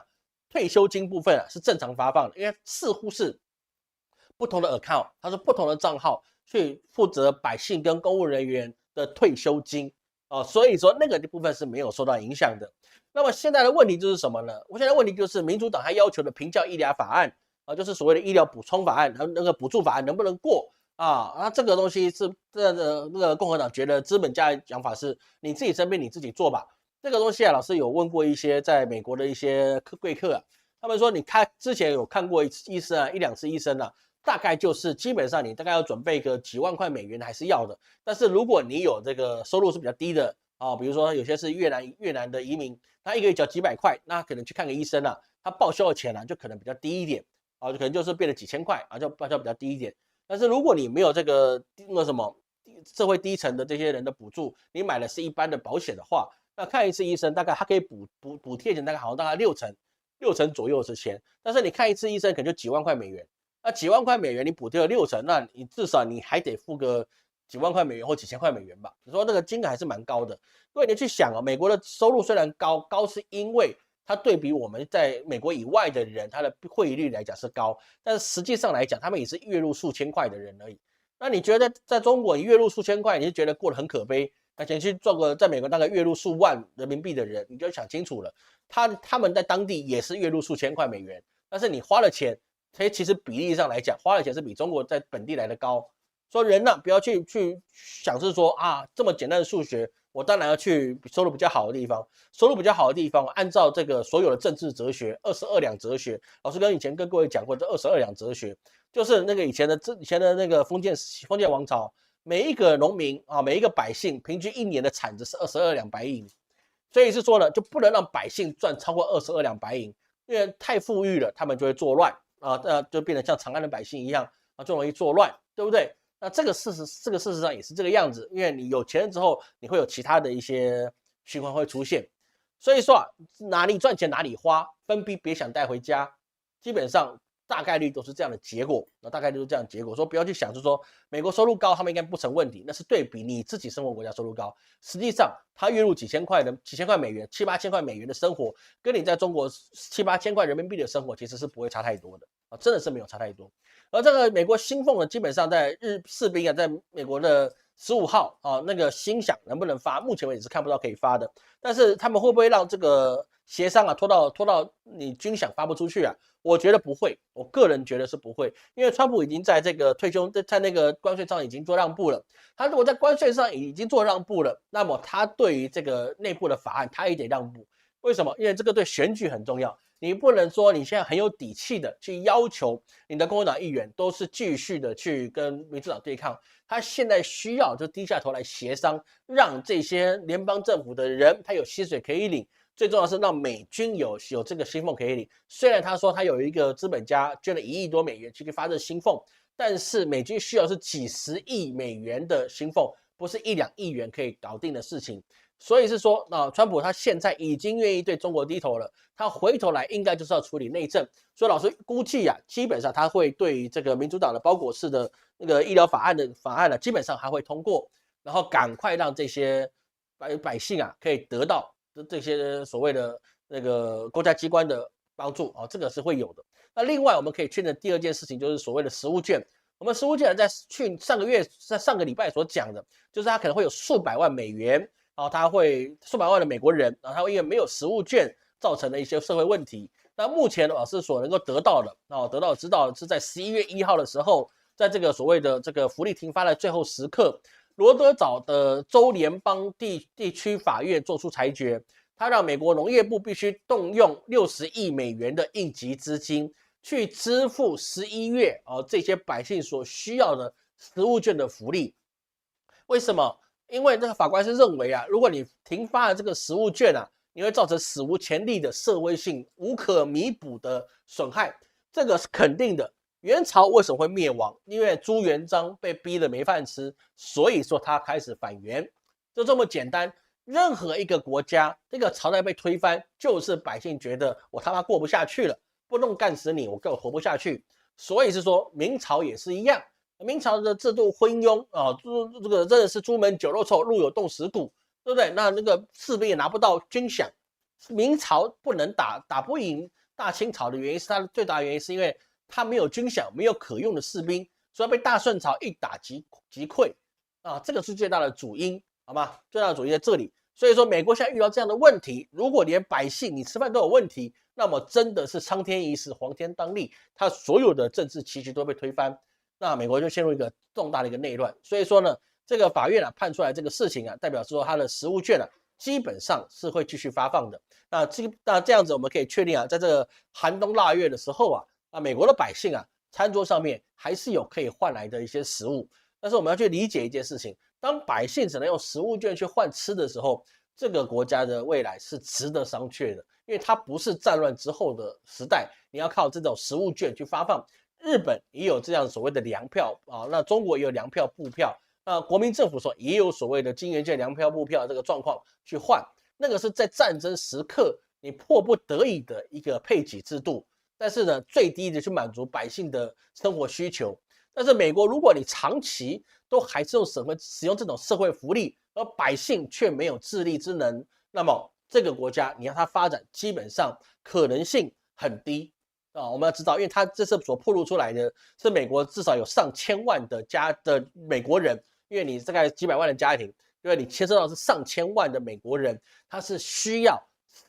退休金部分啊是正常发放的，因为似乎是不同的 account， 它是不同的账号去负责百姓跟公务人员的退休金所以说那个部分是没有受到影响的。那么现在的问题就是什么呢？我现在问题就是民主党还要求的平价医疗法案就是所谓的医疗补充法案，那个补助法案能不能过那这个东西是那个共和党觉得资本家的讲法是你自己生病你自己做吧。这个东西老师有问过一些在美国的一些贵客他们说你之前有看过医生1-2次医生大概就是基本上你大概要准备个几万块美元还是要的。但是如果你有这个收入是比较低的比如说有些是越南的移民，他一个月缴几百块，那可能去看个医生他报销的钱就可能比较低一点就可能就是变得几千块就报销比较低一点。但是如果你没有这个什么社会低层的这些人的补助，你买的是一般的保险的话，那看一次医生大概他可以补贴钱，大概六成左右是钱，但是你看一次医生可能就几万块美元，那几万块美元你补贴了6成，那你至少你还得付个几万块美元或几千块美元吧？你说那个金额还是蛮高的。各位你去想哦，美国的收入虽然高是因为它对比我们在美国以外的人，它的汇率来讲是高，但是实际上来讲，他们也是月入数千块的人而已。那你觉得在中国你月入数千块，你就觉得过得很可悲？那先去做个在美国大概月入数万人民币的人，你就想清楚了，他们在当地也是月入数千块美元，但是你花了钱，其实比例上来讲，花的钱是比中国在本地来的高。说人呢、不要去想是说啊这么简单的数学，我当然要去收入比较好的地方。收入比较好的地方，按照这个所有的政治哲学，22两哲学，老师以前跟各位讲过，这22两哲学就是那个以前的那个封建王朝，每一个农民啊，每一个百姓平均一年的产值是22两白银，所以是说呢，就不能让百姓赚超过22两白银，因为太富裕了，他们就会作乱啊，就变得像长安的百姓一样啊，就容易作乱，对不对？那这个事实上也是这个样子，因为你有钱了之后，你会有其他的一些循环会出现。所以说啊，哪里赚钱哪里花，分批别想带回家，基本上大概率都是这样的结果。那大概率都是这样的结果，说不要去想，就是说美国收入高，他们应该不成问题，那是对比你自己生活国家收入高。实际上，他月入几千块美元、7、8千块美元的生活，跟你在中国7、8千块人民币的生活，其实是不会差太多的啊，真的是没有差太多。而这个美国新凤呢，基本上在士兵啊，在美国的15号啊，那个星响能不能发，目前为止是看不到可以发的。但是他们会不会让这个协商啊拖到你军饷发不出去啊？我觉得不会，我个人觉得是不会，因为川普已经在这个在那个关税上已经做让步了。他如果在关税上已经做让步了，那么他对于这个内部的法案他也得让步。为什么？因为这个对选举很重要。你不能说你现在很有底气的去要求你的共和党议员都是继续的去跟民主党对抗，他现在需要就低下头来协商，让这些联邦政府的人他有薪水可以领，最重要的是让美军有这个薪俸可以领。虽然他说他有一个资本家捐了1亿多美元去发这薪俸，但是美军需要是几十亿美元的薪俸，不是1、2亿元可以搞定的事情。所以是说，川普他现在已经愿意对中国低头了，他回头来应该就是要处理内政。所以老师估计啊，基本上他会对这个民主党的包裹式的那个医疗法案呢，基本上还会通过，然后赶快让这些百姓啊可以得到这些所谓的那个国家机关的帮助啊，这个是会有的。那另外我们可以确认第二件事情就是所谓的食物券。我们食物券在上个礼拜所讲的，就是它可能会有数百万美元。然后他会数百万的美国人，然后他因为没有食物券造成的一些社会问题。那目前老师所能够得到的，知道是在11月1号的时候，在这个所谓的这个福利停发的最后时刻，罗德岛的州联邦地区法院做出裁决，他让美国农业部必须动用60亿美元的应急资金去支付11月这些百姓所需要的食物券的福利。为什么？因为这个法官是认为啊，如果你停发了这个食物券啊，你会造成史无前例的社会性无可弥补的损害，这个是肯定的。元朝为什么会灭亡？因为朱元璋被逼得没饭吃，所以说他开始反元，就这么简单。任何一个国家，这个朝代被推翻，就是百姓觉得我他妈过不下去了，不弄干死你，我根本活不下去。所以是说明朝也是一样。明朝的制度昏庸啊，这个真的是朱门酒肉臭，路有冻死骨，对不对？那个士兵也拿不到军饷。明朝不能打不赢大清朝的原因是它的最大的原因是因为它没有军饷，没有可用的士兵，所以被大顺朝一打击溃啊，这个是最大的主因，好吗？最大的主因在这里。所以说，美国现在遇到这样的问题，如果连百姓你吃饭都有问题，那么真的是苍天已死，黄天当立，他所有的政治棋局都被推翻。那美国就陷入一个重大的一个内乱，所以说呢，这个法院判出来这个事情啊，代表说他的食物券基本上是会继续发放的。那这样子我们可以确定啊，在这个寒冬腊月的时候美国的百姓餐桌上面还是有可以换来的一些食物。但是我们要去理解一件事情，当百姓只能用食物券去换吃的时候，这个国家的未来是值得商榷的，因为它不是战乱之后的时代，你要靠这种食物券去发放。日本也有这样所谓的粮票那中国也有粮票、布票。那国民政府说也有所谓的金元券、粮票、布票这个状况去换，那个是在战争时刻你迫不得已的一个配给制度，但是呢，最低的去满足百姓的生活需求。但是美国，如果你长期都还是使用这种社会福利，而百姓却没有自立之能，那么这个国家你让它发展，基本上可能性很低啊。我们要知道，因为它这次所暴露出来的是美国至少有上千万的美国人，因为你大概几百万的家庭，因为你牵涉到是上千万的美国人，他是需要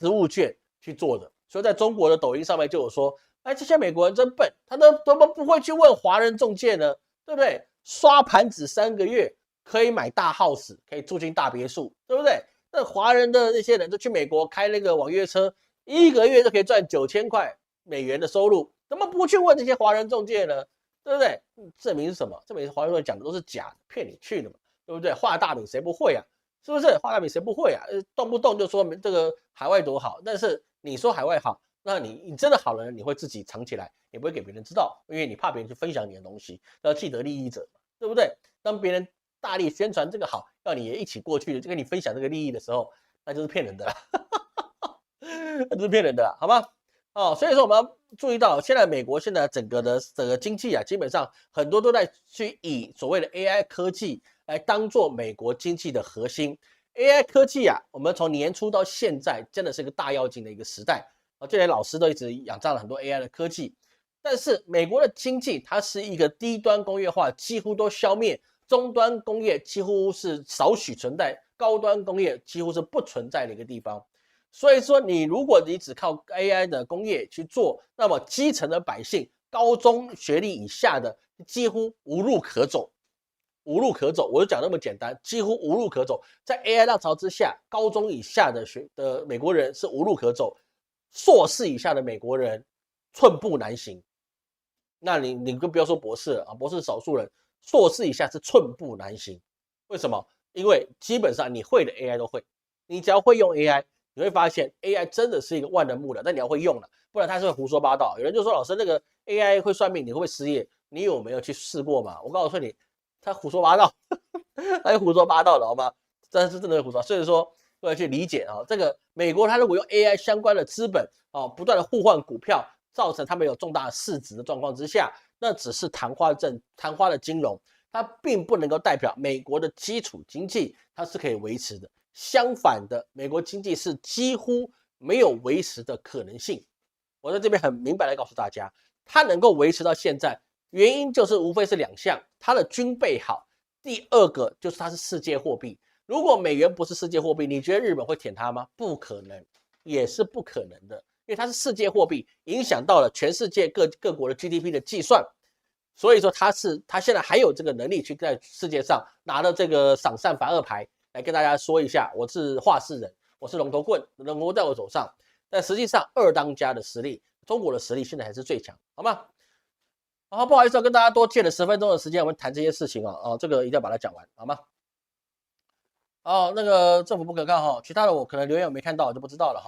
食物券去做的。所以在中国的抖音上面就有说，哎，这些美国人真笨，他都怎么不会去问华人中介呢？对不对？刷盘子3个月可以买大 house， 可以住进大别墅，对不对？那华人的那些人都去美国开那个网约车，1个月就可以赚9000块美元的收入，怎么不去问这些华人中介呢？对不对？证明是什么？证明华人中介讲的都是假的，骗你去的嘛，对不对？画大饼谁不会啊？是不是？画大饼谁不会啊？动不动就说这个海外多好，但是你说海外好，那你真的好了，你会自己藏起来，也不会给别人知道，因为你怕别人去分享你的东西，要既得利益者，对不对？当别人大力宣传这个好，要你也一起过去，就跟你分享这个利益的时候，那就是骗人的啦，那就是骗人的啦，好吗？哦，所以说我们要注意到，现在美国现在整个经济啊，基本上很多都在去以所谓的 AI 科技来当做美国经济的核心。AI 科技啊，我们从年初到现在，真的是一个大跃进的一个时代。这些老师都一直仰仗了很多 AI 的科技，但是美国的经济它是一个低端工业化几乎都消灭，中端工业几乎是少许存在，高端工业几乎是不存在的一个地方。所以说，如果你只靠 AI 的工业去做，那么基层的百姓，高中学历以下的几乎无路可走，无路可走。我就讲那么简单，几乎无路可走。在 AI 浪潮之下，高中以下的美国人是无路可走。硕士以下的美国人寸步难行，那你更不要说博士了啊，博士少数人，硕士以下是寸步难行。为什么？因为基本上你会的 AI 都会，你只要会用 AI， 你会发现 AI 真的是一个万能木的，但你要会用了，不然它是会胡说八道。有人就说老师那个 AI 会算命，你会不会失业？你有没有去试过嘛？我告诉你，他胡说八道，他胡说八道的好吗？真的会胡说，所以说。要去理解啊，这个美国它如果用 AI 相关的资本啊，不断的互换股票，造成他们有重大市值的状况之下，那只是昙花的金融，它并不能够代表美国的基础经济它是可以维持的。相反的，美国经济是几乎没有维持的可能性。我在这边很明白的告诉大家，它能够维持到现在，原因就是无非是2项，它的军备好，第2个就是它是世界货币。如果美元不是世界货币，你觉得日本会舔它吗？不可能，也是不可能的，因为它是世界货币，影响到了全世界各国的 GDP 的计算，所以说它现在还有这个能力去在世界上拿了这个赏善罚恶牌来跟大家说一下，我是话事人，我是龙头棍，龙头在我手上，但实际上2当家的实力，中国的实力现在还是最强，好吗？好，不好意思，跟大家多借了10分钟的时间，我们谈这些事情啊，这个一定要把它讲完，好吗？那个政府不可靠哈，其他的我可能留言我没看到，我就不知道了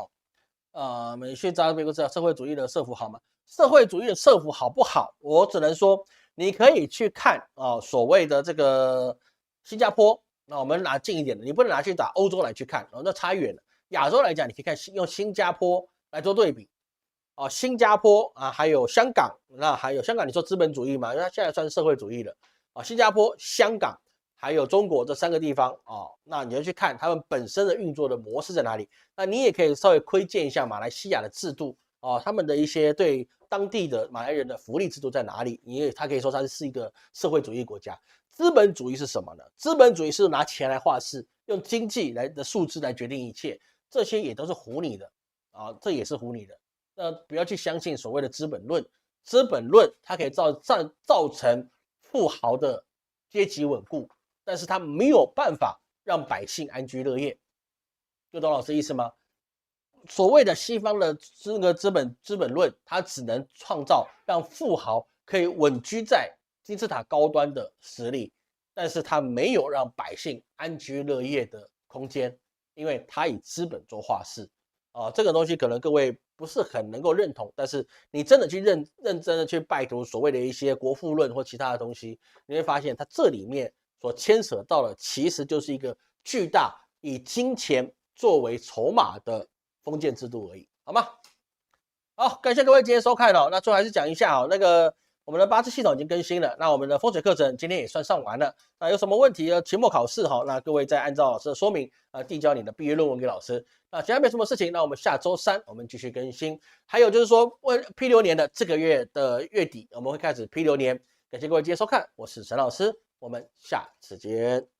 哈。美学家美国知道社会主义的社服好吗？社会主义的社服好不好？我只能说，你可以去看所谓的这个新加坡，那我们拿近一点的，你不能拿去打欧洲来去看，那差远了。亚洲来讲，你可以看用新加坡来做对比，新加坡啊，还有香港，那还有香港，你说资本主义嘛？因为它现在算是社会主义了新加坡、香港。还有中国这3个地方那你要去看他们本身的运作的模式在哪里。那你也可以稍微窥见一下马来西亚的制度他们的一些对当地的马来人的福利制度在哪里。他可以说它是一个社会主义国家。资本主义是什么呢？资本主义是拿钱来画事，用经济的数字来决定一切，这些也都是唬你的这也是唬你的。那不要去相信所谓的资本论，资本论它可以造成富豪的阶级稳固。但是他没有办法让百姓安居乐业，就懂老师意思吗？所谓的西方的这个资本论，它只能创造让富豪可以稳居在金字塔高端的实力，但是它没有让百姓安居乐业的空间，因为它以资本做话事这个东西可能各位不是很能够认同，但是你真的去认真的去拜读所谓的一些国富论或其他的东西，你会发现它这里面所牵扯到的，其实就是一个巨大以金钱作为筹码的封建制度而已，好吗？好，感谢各位今天收看哦。那最后还是讲一下哦，那个我们的八字系统已经更新了，那我们的风水课程今天也算上完了。那有什么问题呢？期末考试哈，那各位再按照老师的说明递交你的毕业论文给老师。那其他没什么事情，那我们下周三我们继续更新。还有就是说，批流年的这个月的月底，我们会开始批流年。感谢各位今天收看，我是陈老师，我们下次见。